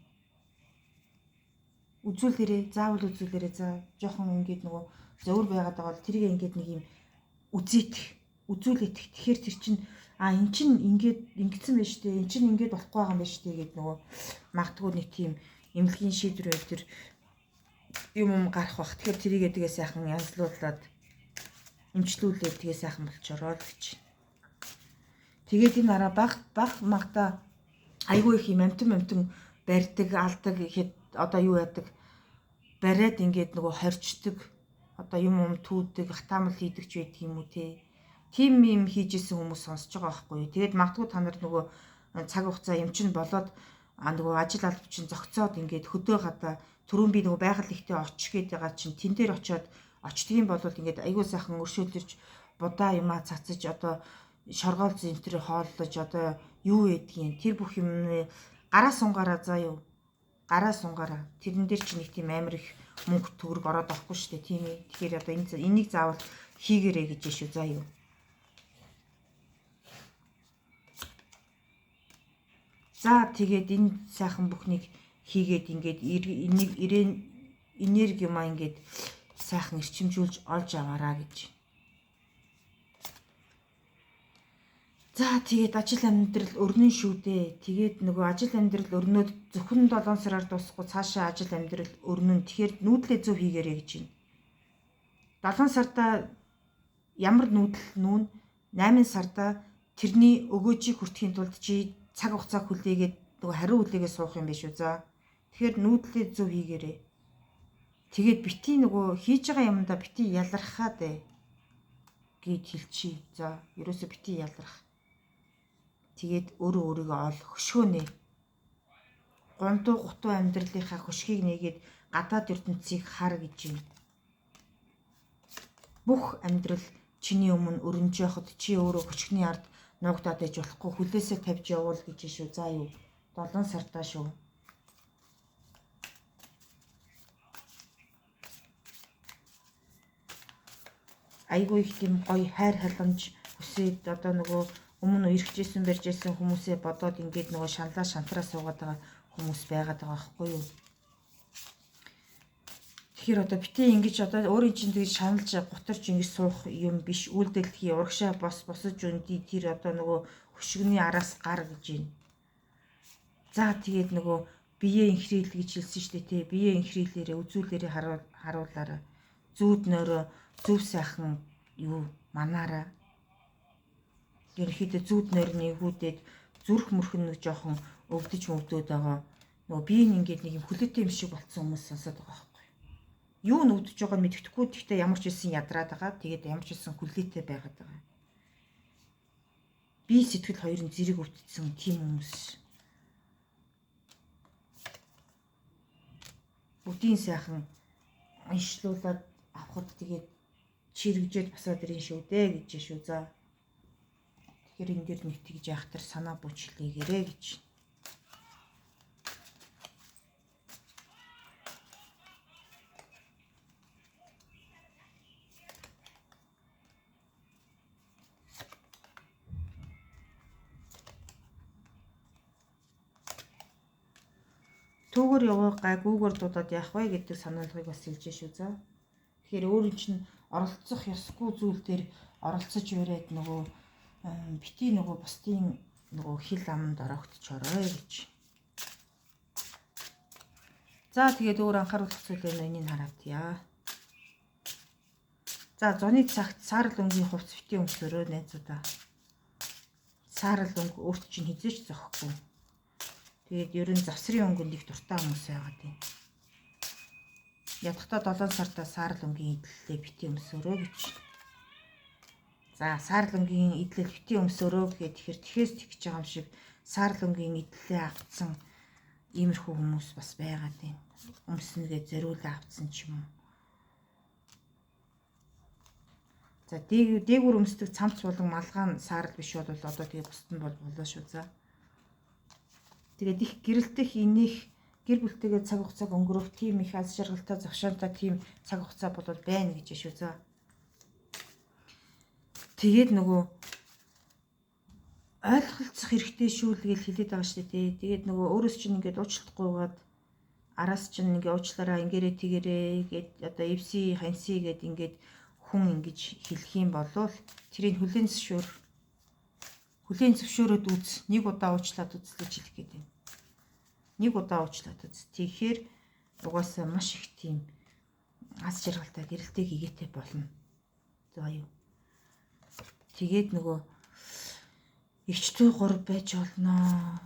Үзүүлээрээ заавал үзүүлээрээ за жохон ингээд нөгөө зовөр байгаад байгаа бол тэрийг ингээд нэг юм үзүүлэх. Тэгэхээр тэр чинь эн чинь ингээд ингэсэн байж тээ эн чинь ингээд болохгүй байгаа юм байж тээ гэд нөгөө магтгүй нэг тийм эмнэлгийн шийдвэр төр юм гарах бах. Тэгэхээр тэрийгээ тэгээ сайхан янзлуулад эмчлүүлээд тэгээ сайхан болчороо л гэж. Тэгээд энэ араа баг магта айгүй их юм амтан барьдаг, алдаг ихэд одоо юу яадаг бариад ингээд нөгөө хорчдөг одоо юм түүдэг, хатаамал хийдэг ч байдаг юм уу те. Тим юм хийжсэн хүмүүс сонсож байгаа байхгүй юу. Тэгээд магадгүй та нар нөгөө цаг хугацаа эмчин болоод нөгөө ажил алба чинь зогцоод ингээд хөдөө гадаа түрүүн би нөгөө байгаль ихтэй очих гээд байгаа чинь тэн дээр очиод очдгийн бол ингээд айгүй сайхан өршөөлж будаа юмаа цацаж одоо шоргоол зэнтэр хооллож одоо юу ядгийн тэр бүх юм гараа сунгаараа заа юу. Гараа сунгаараа. Тэрэн дээр чи нэг тийм амар их мөнгө төгрөг ороод авахгүй шүү дээ тийм ээ. Тэгэхээр одоо энийг заавал хийгэрэй гэж шүү заа юу. За тэгээд энэ сайхан бүхнийг хийгээд ингээд энерги юмаа ингээд сайхан эрчимжүүлж олж аваараа гэж. За тэгээд ажил амьдрал өрнөн шүү дээ. Тэгээд нөгөө ажил амьдрал өрнөд зөвхөн 7 сараар дуусахгүй цаашаа ажил амьдрал өрнөн. Тэгэхээр нүүдлээ зөв хийгээрэй гэж байна. 7 сартаа ямар нүүдэл нүүн 8 сартаа тэрний өгөөжийг хүртэхийн тулд чи цаг хугацаа хүлээгээд нөгөө хариу хүлээгээ суух юм биш үү за. Тэгэхээр нүүдлээ зөв хийгээрэй. Тэгээд бити нөгөө хийж байгаа юмдаа бити ялархаад гэд хэлчихье. За ерөөсө бити ялрах. Тэгээд өөрөө өөрийгөө ол хөшгөөнэ. Гунтуу гутуу амьдралынхаа хөшгийг нээгээд гадаад ертөнцийг хар гэж юм. Бүх амьдрал чиний өмнө өрнөж явахад чи өөрөө хөшгөний ард нуугдаад иж болохгүй хүлээсээ тавьж явуул гэж шүү. За юу. 7 сартаа шүү. Айгүй их тийм гоё хайр халамж өсөөд одоо нөгөө өмнө ирчихсэн барьжсэн хүмүүсээ бодоод ингээд нөгөө шантраа суугаад байгаа хүмүүс байгаад байгаа байхгүй юу. Тэгэхээр одоо бити ингэж одоо өөрийн чинь тэгж шаналж гутарч ингэж суух юм биш. Үйлдэл хий урагшаа босож үндий тэр одоо нөгөө хөшгөний араас гар гэж байна. За тэгээд нөгөө биеэ инхрийл гэж хэлсэн шүү дээ тий. Биеэ инхрийлээрээ үзүүлээрээ харуулаарай. Зүүд нөрөө зөв сайхан юу манаараа. Ерөнхийдөө зүүд нойрны хүүдээд зүрх мөрхөн нэг жоохон өвдөж мөвдөөд байгаа. Нөгөө би ингээд нэг юм хүлээтэй юм шиг болцсон хүмүүс сонсоод байгаа байхгүй. Юу нүдж байгааг нь мэддэхгүй гэхдээ ямар ч хэлсэн ядраад байгаа. Тэгээд ямар ч хэлсэн хүлээтэй байгаад байгаа. Би сэтгэл хоёрын зэрэг өвдсөн тийм хүмүүс. Бүгдийн сайхан уншлуулад авахд тэгээд чирэгжээд басаад ирэн шүү дээ гэж шүү. За. Тэгэхээр энэ дээр нэг тэгж яах тэр санаа бүчлээгээрээ гэж. Түүгээр явах гай гүүгээр дуудаад яах вэ гэдэг санаалгыг бас хэлж шүү. За. Тэгэхээр өөр чинь оролцох ёсгүй зүйл дээр оролцож өрөөд нөгөө бити нөгөө бусдын нөгөө хил аманд ороогдчихорой гэж. За тэгээд өөр анхааруулах зүйл энийг хараадъя. За зуны цагт саарл өнгийн хувцс бити өмсөрөө найзуудаа. Саарл өнгө өөрт чинь хизээч зохихгүй. Тэгээд ерөн завсрын өнгөнд их дуртай хүмүүс байгаад юм. Ядахта 7 сартаа саарл өнгийн идэллээ бити өмсөрөө гэж. За саарл өнгийн идэл бити өмсөрөө гэхэд тэгэхээс тэгж байгаа юм шиг саарл өнгийн идэлээ авцсан иймэрхүү хүмүүс бас байгаад юм. Өмснөгээ зориулаа авцсан ч юм уу. За дээгүүр өмсдөг цамц болон малгаан саарл биш бол одоо тэгээ бусд нь бол болоо шүү. За. Тэгээд их гэрэлтэх энийг гэр бүлтэйгээ цаг хугацааг өнгөрөөх тийм их аз жаргалтай завшаантай тийм цаг хугацаа бол байна гэж шүү. За. Тэгээд нөгөө ойлголцох хэрэгтэй шүү л гэж хэлээд байгаа шүү дээ. Тэгээд нөгөө өөрөөс чинь ингээд уучлалтгүйгээд араас чинь ингээд уучлаараа ингээрээ тэгэрээ гэд одоо эвси ханси гэд ингээд хүн ингэж хэлэх юм болвол тэрийг хүлээн зөвшөөрөөд үз. Нэг удаа уучлаад үз гэж хэлэх гээд байна. Нэг удаа уучлаад үз. Тэгэхээр угаасаа маш их тийм аз жаргалтай гэрэлтэй хийгээтэй болно. За юу. Тэгээд нөгөө эгчдүү 3 байж олноо.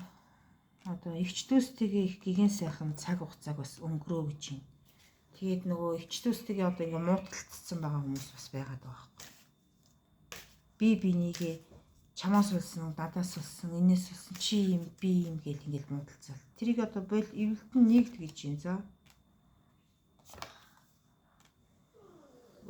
Одоо эгчдүүстэйгээ их гигэн сайхан цаг хугацааг бас өнгөрөө гэж байна. Тэгээд нөгөө эгчдүүстэйгээ одоо ингээ муудалцсан байгаа хүмүүс бас байгаад байгаа байхгүй. Би бинийгээ чамаас улсан, дадаас улсан, энэс улсан, чи юм, би юм гэл ингээл муудалцал. Тэрийг одоо бол эвлэлтэн нэгд гэж юм. За.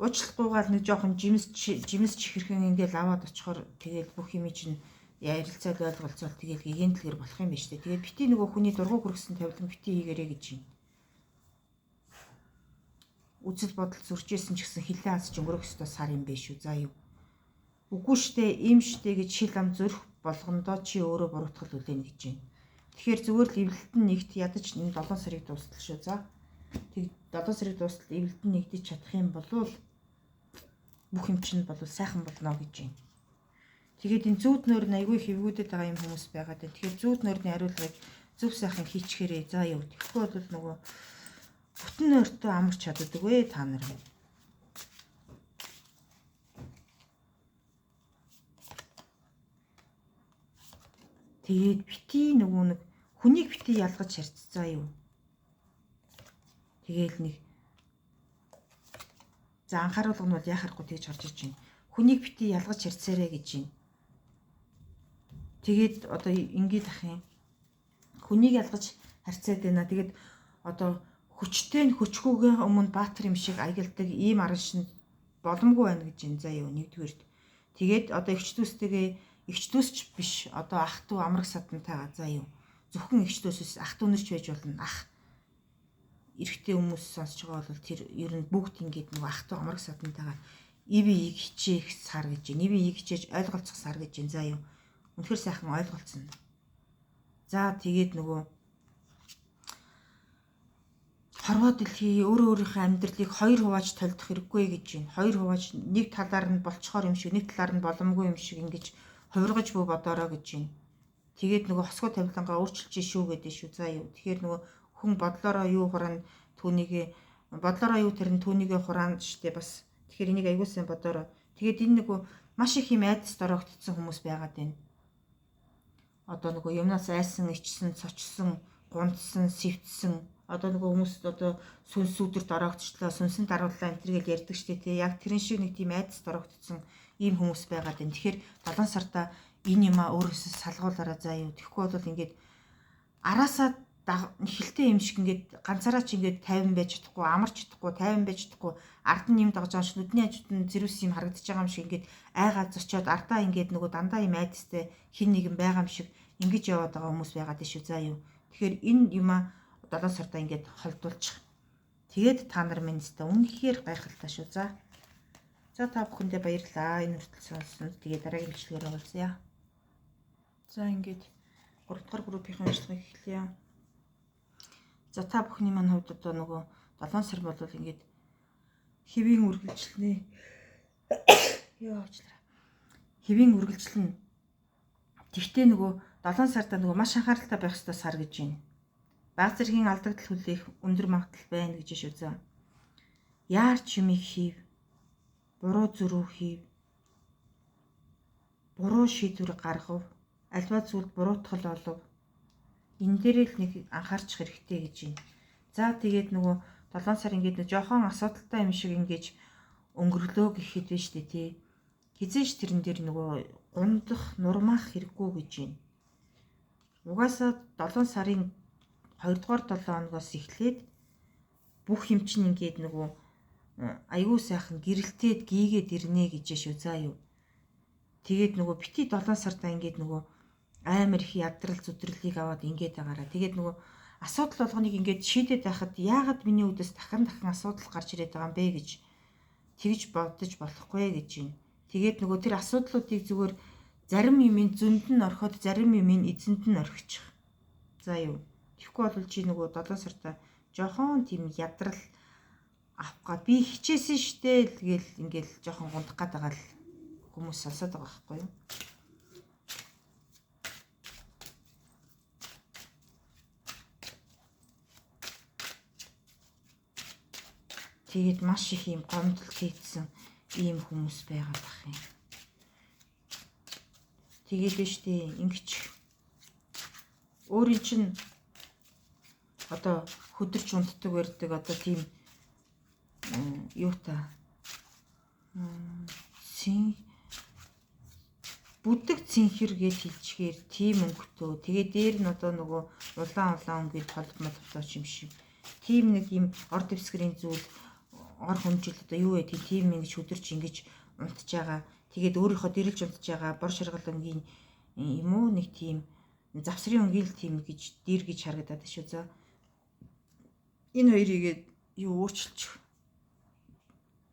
Уучлахгүйгээр нэг жоохон жимс чихэрхэн ингээл аваад очихоор тэгээд бүх юм чинь ярилцаад ойлголцол тэгээд гэгэнтлэгэр болох юм байна шүү дээ. Тэгээд бити нөгөө хүний дургуй хүргэсэн тавилан бити хийгэрээ гэж юм. Үзэл бодол зуржсэн ч гэсэн хилээ хасч өнгөрөх ёстой сар юм биш үү. За юу. Үгүй штэ, ийм штэ гэж шил ам зөрөх болгондоо чи өөрөө буруутгал үлээн гэж байна. Тэгэхээр зүгээр л эвлэлтэн нэгт ядаж энэ 7 сарыг дуустал шүү. За. Тэг 7 сарыг дуустал эвлэлтэн нэгдэж чадах юм бол бүх юм чинь бол сайхан болно гэж байна. Тэгээд энэ зүүд нойр нь айгүй хэвгүүдэд байгаа юм хүмүүс байгаад байна. Тэгэхээр зүүд нойрны хариулгыг зөв сайхан хийчихээрэй. За юу. Тэгэхгүй бол нөгөө бүтэн нойртой амарч чаддаг вэ та нар. Тэгээд бити нөгөө нэг хүнийг бити ялгаж харьццаа юу. Тэгээл нэг за анхааруулга нь бол яхахгүй тэгж орж иж байна. Хүнийг бити ялгаж харьцаарэ гэж байна. Тэгээд одоо ингээд ах юм. Хүнийг ялгаж харьцаад байна. Тэгээд одоо хүчтэй хүчгүйгээ өмнө баатар юм шиг аялдаг ийм аран шин боломгүй байна гэж байна. За юу нэгдүгээрт. Тэгээд одоо эгчдүүсч биш одоо ах トゥ амраг садантайгаа за юу. Зөвхөн эгчдүүсээс ах トゥ нэрч байж болно. Ах эрэгтэй хүмүүс сонсож байгаа бол тэр ер нь бүгд ингээд нэг ах トゥ амраг садантайгаа ивийг хичээх сар гэж байна. Ивийг хичээж ойлголцох сар гэж байна. За юу. Үнэхээр сайхан ойлголцсон. За тэгээд нөгөө хорвоо дэлхий өөрийнхөө амьдралыг хоёр хувааж толдох хэрэггүй гэж байна. Хоёр хувааж нэг талаар нь болцохоор юм шиг, нэг талаар нь боломгүй юм шиг ингэж хувиргаж буй бодороо гэж байна. Тэгээд нөгөө хосгоо тавилангаа өөрчилж шүү гэдэг шүү. За юу. Тэгэхээр нөгөө хүн бодлороо юу хураана түүнийг бодлороо юу тэрэн түүнийг хураана штэ бас. Тэгэхээр энийг аягуулсан бодороо. Тэгээд энэ нөгөө маш их юм айдас дороогдсон хүмүүс байгаад байна. Одоо нөгөө юмнаас айсан, ичсэн, цочсон, гунцсан, сэвтсэн одоо нөгөө хүмүүс одоо сүнс өдөрт ороогдчихлаа, сүнсэн дарууллаа энэ төргээл ярьдаг штэ тий. Яг тэрэн шиг нэг тийм айдас дороогдсон ийм хүмүүс байгаад байна. Тэгэхээр 7 сартаа энэ юмаа өөрөөсөө салгуулаараа заа юу. Тэгэхгүй бол ингээд араасаа ихэлтэй юм шиг ингээд ганцаараа ч ингээд 50 байж чадахгүй, амарч чадахгүй, 50 байж чадахгүй, ард нь юм дагаж байгаа ш нүдний хажууд нь зэрүүс юм харагдаж байгаа юм шиг ингээд айгаа зочоод ардаа ингээд нөгөө дандаа юм айдастай хин нэгэн байгаа юм шиг ингэж яваад байгаа хүмүүс байгаад тийш үү заа юу. Тэгэхээр энэ юма 7 сартаа ингээд холдуулчих. Тэгээд та нар минь өстой үнэхээр гайхалтай шүү за. За та бүхэндээ баярлалаа. Энэ хүртэл сонссонд тэгээд дараагийн бичлэгээр уулзъя. За ингээд 3 дахь группийн уншлагыг эхлэе. За та бүхний маань хувьд одоо нөгөө 7 сар бол ингээд хэвийн үргэлжлэнэ. Яачлаа. Хэвийн үргэлжлэн. Тэгтээ нөгөө 7 сартаа нөгөө маш анхааралтай байх ёстой сар гэж байна. Баг зэргийн алдагдал хүлээх өндөр магадлал байна гэж шүү заа. Яарч юмыг хийв. Буруу зөрүү хийв. Буруу шийдвэр гаргав. Альва зүйлд буруутгал олов. Энэ дээр л нэг анхаарчих хэрэгтэй гэж байна. За тэгээд нөгөө 7 сар ингээд нэг жоохон асуудалтай юм шиг ингэж өнгөрлөө гэхэд байна шүү дээ тий. Хизээш тэрэн дээр нөгөө гундах, нурмаах хэрэггүй гэж байна. Угаасаа 7 сарын 2 дугаар 7 хоногоос эхлээд бүх юм чинь ингээд нөгөө аюу сайхан гэрэлтээд гийгээд ирнэ гэж шүү заа юу. Тэгээд нөгөө бити 7 сартаа ингээд нөгөө амар их ядрал зүтрлийг аваад ингээд байгаараа. Тэгээд нөгөө асуудал болгоныг ингээд шийдээд байхад яагаад миний үдээс дахин асуудал гарч ирээд байгаа юм бэ гэж тэгж бодож болохгүй гэж байна. Тэгээд нөгөө тэр асуудлуудыг зүгээр зарим юмын зөнд нь орхиод зарим юмын эзэнд нь орхичих. За юу. Тэгэхгүй бол чи нөгөө 7 сартаа жоохон тийм ядрал авах би хичээсэн штэ л гээл ингээл жоохон гундах гээд байгаа л хүмүүс сонсоод байгаа байхгүй юу. Тэгээд маш их юм гомдол хийсэн ийм хүмүүс байгаад бах юм. Тэгээд нь штэ ингэж өөрийн чинь одоо хөдөрч унтдаг барьдаг одоо тийм юу та бүдэг цэнхэр гэж хэлчихээр тийм өнгөтөө тэгээ дээр нь одоо нөгөө улаан өнгөний толгомолтой юм шиг тийм нэг юм ор дэвсгэрийн зүйл ор хүнжил одоо юу вэ тийм ингэж хөдөрч ингэж унтж байгаа тэгээд өөрийнхөө дэрэлж унтж байгаа бор шаргал өнгийн юм уу нэг тийм завсрын өнгийн л тийм гэж дэр гэж харагдаад шүү за энэ хоёрыг юу өөрчилчих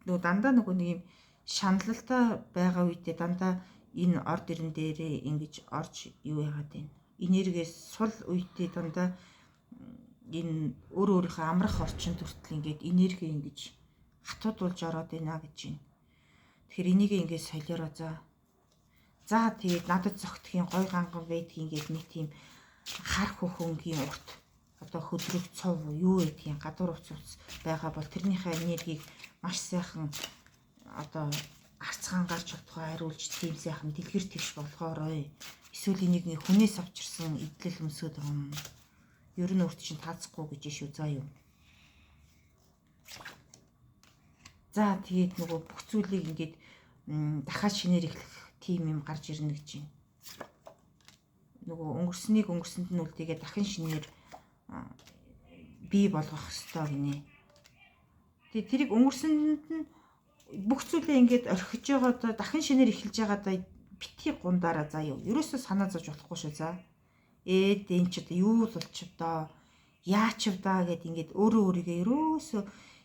нөгөө дандаа нөгөө нэг юм шаналлалтай байгаа үедээ дандаа энэ орд ирэн дээрээ ингэж орж юу яагаад байна энергиэс сул үедээ дандаа энэ өөрийнхөө амрах орчинд хүртэл ингэж энерги ингэж хатуудулж ороод байна гэж байна. Тэгэхээр энийг ингэж солиороо за тэгээд надад зогтхийн гой ганган байдгийн гэж нэг тийм хар хөхөнгийн урт одоо хөдрөг цов юу гэдгийг гадуур уцс байгаа бол тэрнийхээ энергийг маш сайхан одоо арцгаан гарч чадхаа хариулж тийм сайхан дэлгэр твш болохоорой. Эсвэл энийг нэг хүнээс авчирсан идэл өмсөд байгаа юм. Ер нь өөрт чинь таацахгүй гэж шүү заа юу. За тэгээд нөгөө бүх зүйлийг ингээд дахиад шинээр эхлэх тийм юм гарч ирнэ гэж байна. Нөгөө өнгөрсөнд нь үлдээгээ дахин шинээр бий болгох ёстой гинэ. Тэгээд тэрийг өнгөрсөнд нь бүх зүйлээ ингээд орхиж байгаадаа дахин шинээр эхэлж байгаадаа битгий гундаараа заа юу. Ерөөсөө санаа зовж болохгүй шүү за. Дэн ч одоо юу л болчих доо. Яач вдаа гэд ингээд өөрийгөө ерөөсөө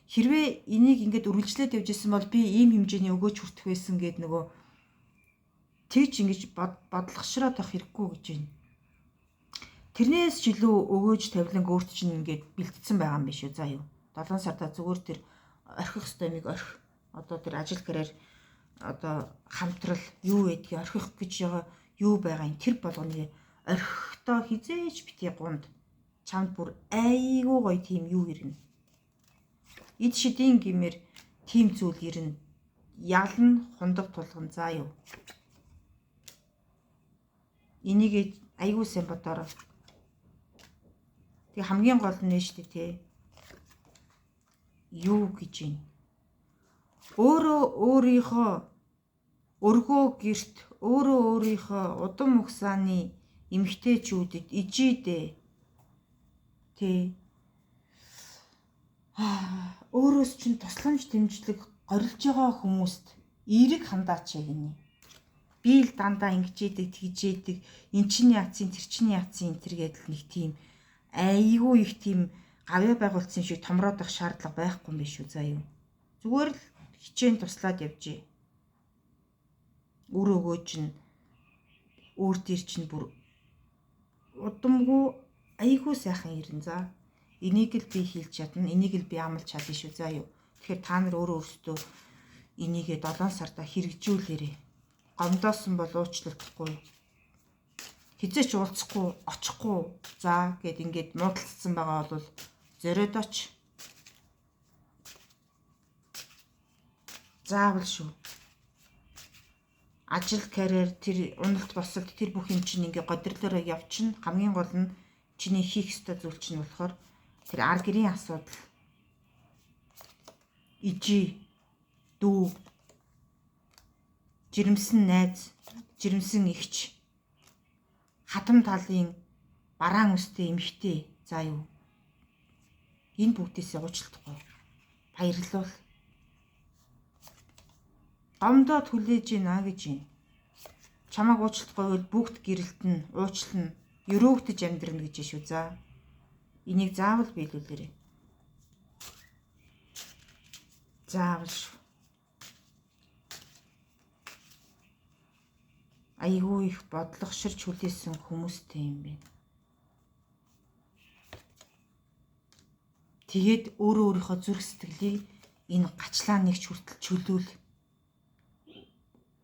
хэрвээ энийг ингээд үргэлжлээд явжсэн бол би ийм хэмжээний өгөөж хүртэх байсан гэд нөгөө тэгж ингэж бодлогошроод авах хэрэггүй гэж байна. Тэрнээс ч илүү өгөөж тавиланг өөрт чинь ингээд бэлтгэсэн байгаа юм биш үү заа юу. 7 сартаа зүгээр тэр орхих ёстой нэг орхи одоо тэр ажил карьер одоо хамтрал юу гэдгийг орхих гэж байгаа юу байгаа юм тэр болгоныг орхихдоо хизээж битгий гунд чамд бүр айгүй гоё тийм юу ирнэ. Эд шидийн гимээр тийм зүйл ирнэ. Ялна хундаг тулган заа юу. Энийг айгүй сайн бодороо. Тэг хамгийн гол нь шүү дээ те. Юу гэж юм. Өөрөө өөрийнхөө өргөө гэрт өөрөө өөрийнхөө удам угсааны эмгтээчүүдэд ижидээ Тэ. Өөрөөс чинь тусламж дэмжлэг горилж байгаа хүмүүст эерэг хандаач гинэ. Би л дандаа ингэж идэг, тэгж идэг, эн чинь яатсын, тэр чинь яатсын энэ төр гэдэл нэг тийм айгүй их тийм гавьяа байгуулсан шиг томроод ах шаардлага байхгүй юм биш үү заа юу. Зүгээр л хичээн туслаад явжээ. Өөр өгөө чинь өөр дээр чинь бүр удамгүй айгүй сайхан ирэн за. Энийг л би хийлж чадна, энийг л би амлаж чадна шүү заа юу. Тэгэхээр та нар өөрөө өөрсдөө энийгээ 7 сарда хэрэгжүүлээрэй. Гомдоосон бол уучлагдахгүй. Хизээч уулзахгүй, очихгүй. За гэд ингээд муудалцсан байгаа бол зориод оч. Заавал шүү. Ажил, карьер, тэр уналт босолт тэр бүх юм чинь ингээ годирлороо явчихна. Хамгийн гол нь чиний хийх ёстой зүйл чинь болохоор тэр ар гэрийн асуудал. Ижи, дүү, жирэмсэн найз, жирэмсэн эгч, хатам талын бараан үстэй эмэгтэй заа юу. Энэ бүгдээсээ уучлахгүй. Баярлуул. Гомдоод хүлээж гинэ гэж юм. Чамайг уучлахгүй бол бүгд гэрэлтэн, уучлан, өрөөгдөж амьдрна гэж шүү за. Энийг заавал биелүүлээрэй. Заавал шүү. Айгүй их бодлогоширч хүлээсэн хүмүүстэй юм бэ. Тэгээд өөрөө өөрийнхөө зүрх сэтгэлийг энэ гачлаа нэгч хүртэл чөлөөл.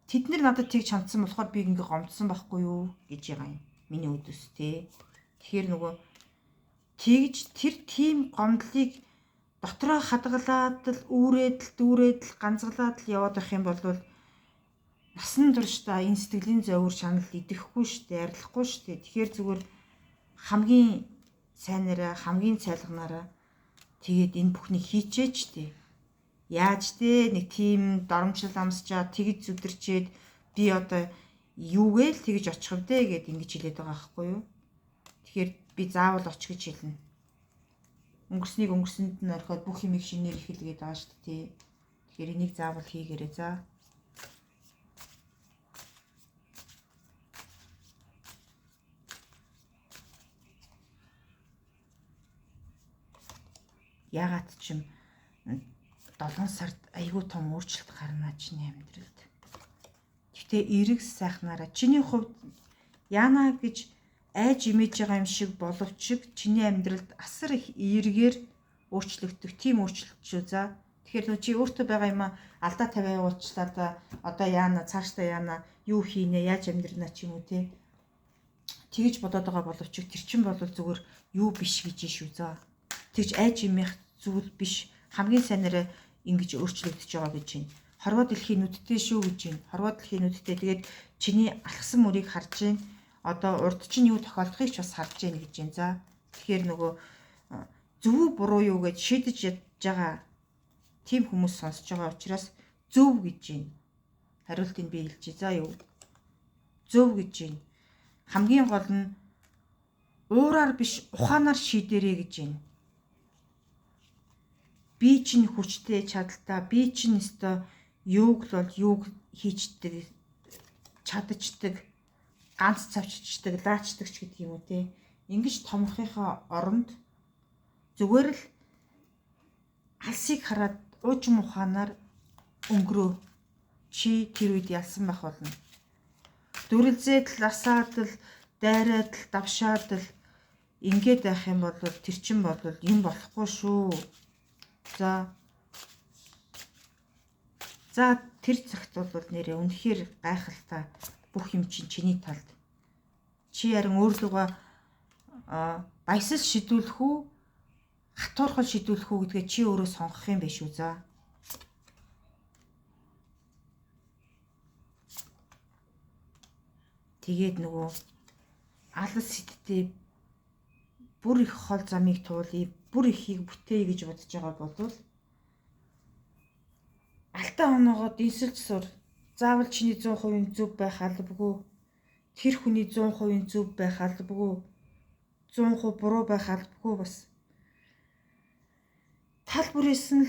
Тэд нар надад тийг чамдсан болохоор би ингээ гомдсон байхгүй юу гэж байгаа юм. Миний үдэс те. Тэгэхээр нөгөө тэгж тэр тийм гомдлыг дотроо хадгалаад л үүрээд л ганцгалаад л яваад байх юм бол насан турш та энэ сэтгэлийн зовөр шанал идэхгүй штэ, арилахгүй штэ. Тэгэхээр зүгээр хамгийн сайнараа, хамгийн цайлганараа тэгээд энэ бүхнийг хийчээч штэ. Яаж те нэг тийм доромжлол амсчаа тэгж зүдэрчээд би одоо юугээл тэгж очих вэ гэд ингэж хэлээд байгаа байхгүй юу. Тэгэхээр би заавал очих гэж хэлнэ. Өнгөрснийг өнгөрсөнд нь орхиод бүх юмыг шинээр эхэлгээд байгаа шүү дээ. Тэгэхээр энийг заавал хийгээрэй за. Ягаад ч юм 7 сард айгүй том өөрчлөлт гарна чиний амьдралд. Гэхдээ эрэг сайхнаараа чиний хувьд яана гэж айж имэж байгаа юм шиг боловч чиний амьдралд асар их эргээр өөрчлөгдөх тийм өөрчлөлт шүү за. Тэгэхээр нөө чи өөртөө байгаа юм алдаа тавиа уучлаад одоо яана цаашдаа яана юу хийнэ яаж амьдрнаа ч юм уу те. Тэгж бодоод байгаа боловч тэр чин бол зүгээр юу биш гэж шүү за. Тэгж айж имэх зүйл биш. Хамгийн сайнараа ингэж өөрчлөгдөж байгаа гэж байна. Хорвоо дэлхийн нүдтэй шүү гэж байна. Хорвоо дэлхийн нүдтэй тэгээд чиний алхсан мөрийг харж байна. Одоо урд чинь юу тохиолдохыг ч бас харж байна гэж байна. За. Тэгэхээр нөгөө зөв буруу юу гэж шийдэж ядж байгаа тийм хүмүүс сонсож байгаа учраас зөв гэж байна. Хариултыг би хэлж за юу. Зөв гэж байна. Хамгийн гол нь уураар биш ухаанаар шийдэрэй гэж байна. Би чинь хүчтэй чадaltaа би чинь өстой юуг л бол юуг хийчдэг чадчихдаг ганц цавччихдаг лаачдаг ч гэдэг юм уу те. Ингиж томрохынхаа оронд зүгээр л алсыг хараад уужим ухаанаар өнгөрөө. Чи тэр үед ялсан байх болно. Дүрэлзээд л асаад л дайраад л давшаад л ингээд байх юм бол тэр чин бол юм болохгүй шүү. За тэр цагт бол нэрээ үнэхээр гайхалтай бүх юм чинь чиний талд. Чи харин өөрлөгөө баясал шидүүлэх үү, хатуурхал шидүүлэх үү гэдгээ чи өөрөө сонгох юм биш үү за. Тэгээд нөгөө алс сэттэй бүр их хол замыг туулъя, бүр ихийг бүтээе гэж бодож байгаа бол алтан оноогоо дэнсэлж сур. Заавал чиний 100% зөв байх албагүй. Тэр хүний 100% зөв байх албагүй. 100% буруу байх албагүй бас. Тал бүрээс нь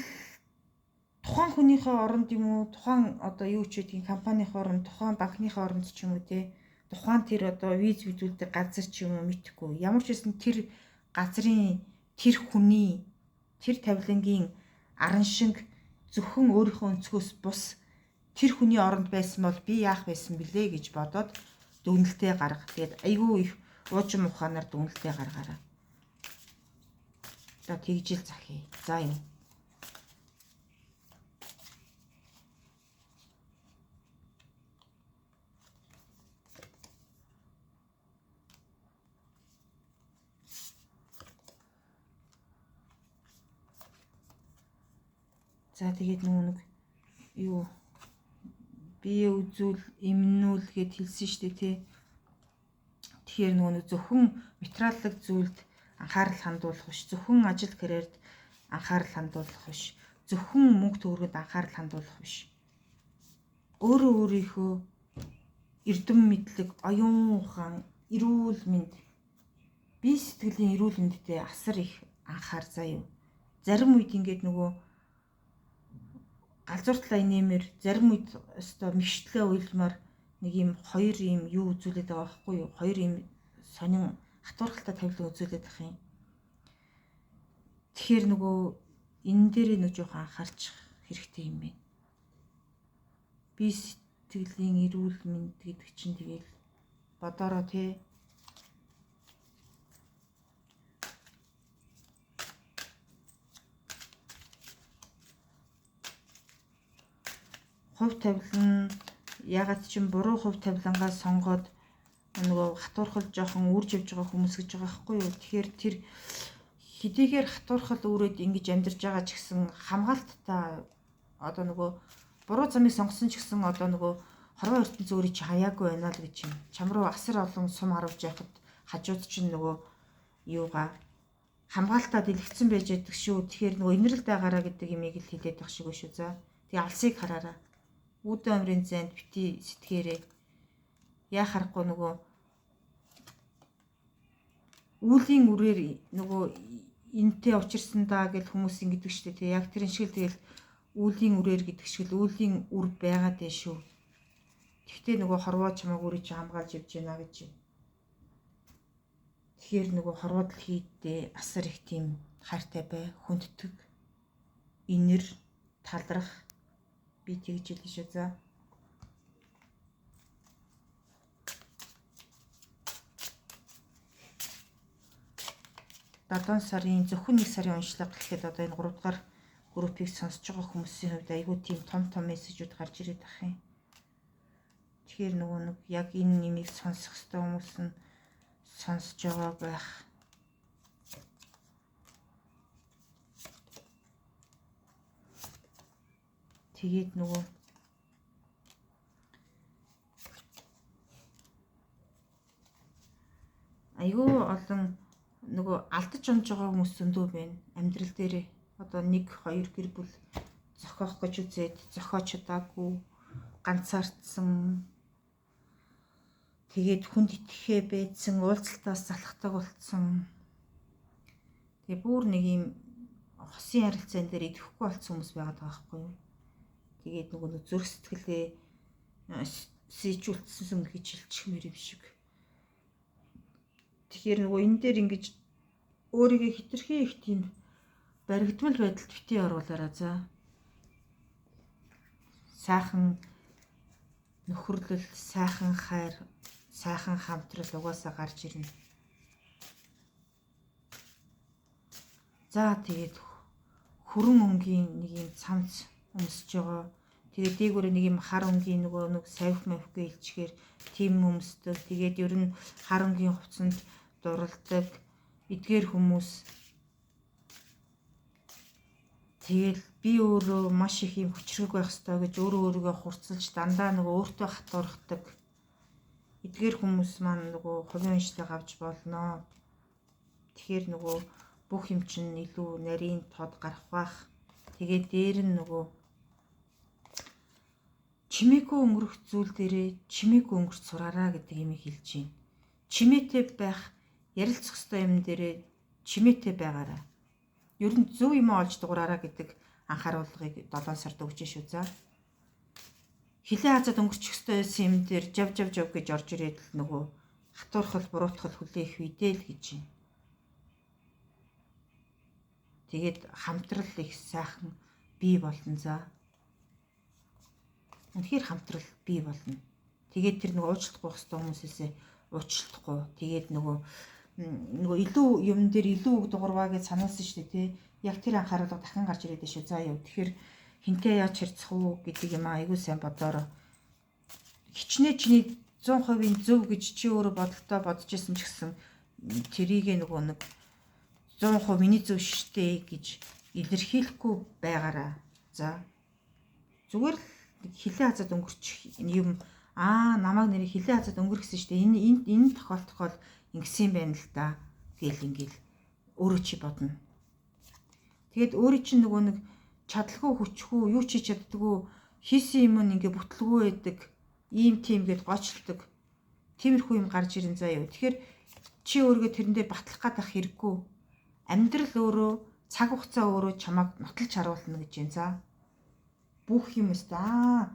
тухайн хүнийхээ оронд юм уу, тухайн одоо юу ч гэдгийг компанийн оронд, тухайн банкны оронд ч юм уу те, тухайн тэр одоо виз бидүүлдэг газар ч юм уу мэдхгүй. Ямар ч байсан тэр газрын тэр хүний тэр тавилангийн аран шиг зөвхөн өөрийнхөө өнцгөөс бус тэр хүний оронд байсан бол би яах байсан бэлээ гэж бодоод дүгнэлтээ гарга. Тэгээд айгүй их уужим ухаанаар дүгнэлтээ гаргаараа. За тэгжил захий. За юм. За тэгээд нэг юу бие үзүүл, эмнүүл гэд хэлсэн шүү дээ тий. Тэгэхээр нэг зөвхөн материаллык зүйлд анхаарал хандуулах биш, зөвхөн ажил карьерд анхаарал хандуулах биш, зөвхөн мөнгө төгрөгөд анхаарал хандуулах биш. Өөрөө өөрийнхөө эрдэм мэдлэг, оюун ухаан, эрүүл мэнд, бие сэтгэлийн эрүүл мэндэд асар их анхаар заяа. Зарим үед ингээд нөгөө галзууртлаа инээмэр, зарим үед өстой мэгштлээ уйлмаар нэг юм хоёр юм юу үзүүлээд байгаа байхгүй юу? Хоёр юм сонин хатуурхалтай тавилан үзүүлээд байх юм. Тэгэхээр нөгөө энэ дээр нэг жоохон анхаарч хэрэгтэй юм байна. Би сэтгэлийн эрүүл мэнд гэдэг чинь тэгэл бодороо тий. Хувь тавилан ягаад ч юм буруу хувь тавилангаа сонгоод нөгөө хатуурхал жоохон үрж явж байгаа хүмүүс гэж байгаа байхгүй юу. Тэгэхээр тэр хэдийгээр хатуурхал үрээд ингэж амьдарч байгаа ч гэсэн хамгаалттай одоо нөгөө буруу замыг сонгосон ч гэсэн одоо нөгөө хорвоо ертөнц өөрийг чи хаяагүй байна л гэж юм. Чам руу асар олон сум харуулж яхад хажууд чинь нөгөө юугаа хамгаалтаа дэлгэцэн байж яддаг шүү. Тэгэхээр нөгөө инэрэл дайгараа гэдэг имийг л хэлээд байх шиг шүү. За тэгээ алсыг хараараа. Үүдэн амрын зайд бити сэтгээрээ яа харахгүй нөгөө үүлийн үрээр нөгөө энтэй учирсан даа гэж хүмүүс ингэдэг шүү дээ. Яг тэрэн шиг л тэгэл үүлийн үрээр гэдэг шиг л үүлийн үр байгаад дээ шүү. Тэгтээ нөгөө хорвоо чамаг үрийг хамгаалж явж байна гэж. Тэгэхээр нөгөө хорвоо дэлхийдээ асар их тийм хайртай бай, хүнддэг, инэр, талрах би тэгж хэлсэн шүү. За. Долоон сарын зөвхөн 1 сарын уншлага гэхэд одоо энэ 3 дугаар группийг сонсож байгаа хүмүүсийн хувьд айгүй тийм том мессежүүд гарч ирээд байх юм. Тэгэхээр нөгөө нэг яг энэ нэмийг сонсох хэвээр хүмүүс нь сонсож байгаа байх. Тэгээд нөгөө айгүй олон нөгөө алдаж онж байгаа хүмүүс зөндөө байна. Амьдрал дээр одоо 1 2 гэр бүл зохиох гэж үзээд зохиож чадаагүй, ганцаардсан. Тэгээд хүнд итгэхээ байцсан, уулзалтаас залхдаг болцсон. Тэгээ бүр нэг юм хосын харилцаан дээр идэхгүй болцсон хүмүүс байгаад байгаа байхгүй юу? Тэгээд нөгөө зүрх сэтгэлээ сийжүүлсэн гэж хэлчихмээр юм шиг. Тэгэхээр нөгөө энэ дээр ингэж өөрийгөө хитрхи их тийм баригдмал байдалд битгий оруулаарай. За. Сайхан нөхөрлөл, сайхан хайр, сайхан хамтрал угаасаа гарч ирнэ. За тэгээд хүрэн өнгийн нэг юм цамц өмсөж байгаа. Тэгээд дээгүүрээ нэг юм хар өнгийн нөгөө нэг савх мавхгүй илчгээр тийм өмсдөг. Тэгээд ер нь хар өнгийн хувцанд дуралдаг эдгээр хүмүүс. Тэгэл би өөрөө маш их юм хүчрэг байх ёстой гэж өөрийгөө хурцлж дандаа нөгөө өөртөө хатуурхдаг. Эдгээр хүмүүс маань нөгөө хувийн уншлаг авч болно. Тэгэхээр нөгөө бүх юм чинь илүү нарийн тод гарах бах. Тэгээд дээр нь нөгөө чимээгүй өнгөрөх зүйл дээрээ чимээгүй өнгөрч сураараа гэдэг юм хэлж байна. Чимээтэй байх ярилцах ёстой юм дээрээ чимээтэй байгаарай. Ер нь зөв юм олж дуураараа гэдэг анхааруулгыг 7 сард өгч шүү за. Хилээ хазаад өнгөрчих ёстой байсан юм дээр жав гэж орж ирээд л нөгөө хатуурхал буруутгал хүлээх үедээ л гэж юм. Тэгээд хамтрал их сайхан бий болно за. Үнэхээр хамтрал бий болно. Тэгээд тэр нөгөө уучлахгүй хэвээр хүмүүсээсээ уучлахгүй. Тэгээд нөгөө илүү юм дээр илүү үг дуурваа гэж сануулсан шүү дээ тий. Яг тэр анхааруулга дахин гарч ирээд шүү. За яв. Тэгэхээр хинтээ яаж харьцах уу гэдэг юм айгүй сайн бодоорой. Хичнээн чиний 100% зөв гэж чи өөрөө бодолтой бодож исэн ч гэсэн тэрийг нөгөө нэг 100% миний зөв шттэ гэж илэрхийлэхгүй байгаараа. За. Зүгээр л хилээ хазаад өнгөрчих юм намайг нэр хилээ хазаад өнгөрсөн шүү дээ. Энэ тохиолдол ингэсэн байна л да гэл ингээл өөрөө чи бодно. Тэгээд өөрөө чи нөгөө нэг чадлагүй хүчгүй юу ч хийж чаддгүй хийсэн юм нь ингээ бүтлгүй байдаг. Ийм тийм гээд гочлдог. Тиймэрхүү юм гарч ирэн заяа. Тэгэхээр чи өөргөө тэрэн дээр батлах гадах хэрэггүй. Амьдрал өөрөө цаг хугацаа өөрөө чамайг нотолж харуулна гэж юм за. Бүх юм өстэй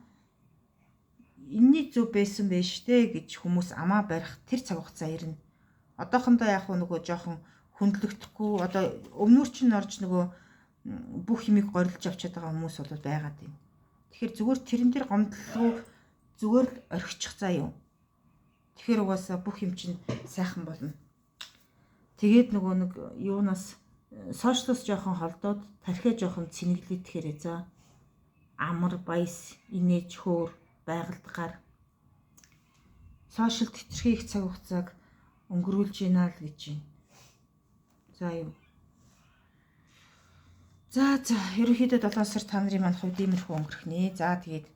энэний зөв байсан байж штэ гэж хүмүүс амаа барих тэр цаг хугацаа ирнэ. Одоохондоо яг нөгөө жоохон хөндлөгдөхгүй одоо өмнөр чинь орж нөгөө бүх юмыг горилж авчаад байгаа хүмүүс бол байгаад байна. Тэгэхээр зүгээр тэрэн дээр гомдлоо зүгээр л орхичих заа юу. Тэгэхээр угаасаа бүх юм чинь сайхан болно. Тэгээд нөгөө нэг юунаас сошиалс жоохон холдоод тархиа жоохон цэнэглэдэхэрээ за. Амар баяс инээж хөөр байгальдгаар сошиал тэтэрхий их цаг хугацааг өнгөрүүлж гинэ л гэж байна. За юу. За ерөнхийдөө 7 сар та нарын маань хувьд иймэрхүү өнгөрөх нэ. За тэгээд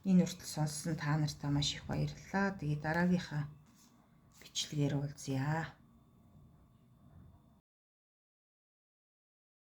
энэ үртэл сонссон та нартаа маш их баярлалаа. Тэгээд дараагийнхаа бичлэгээр уулзъя.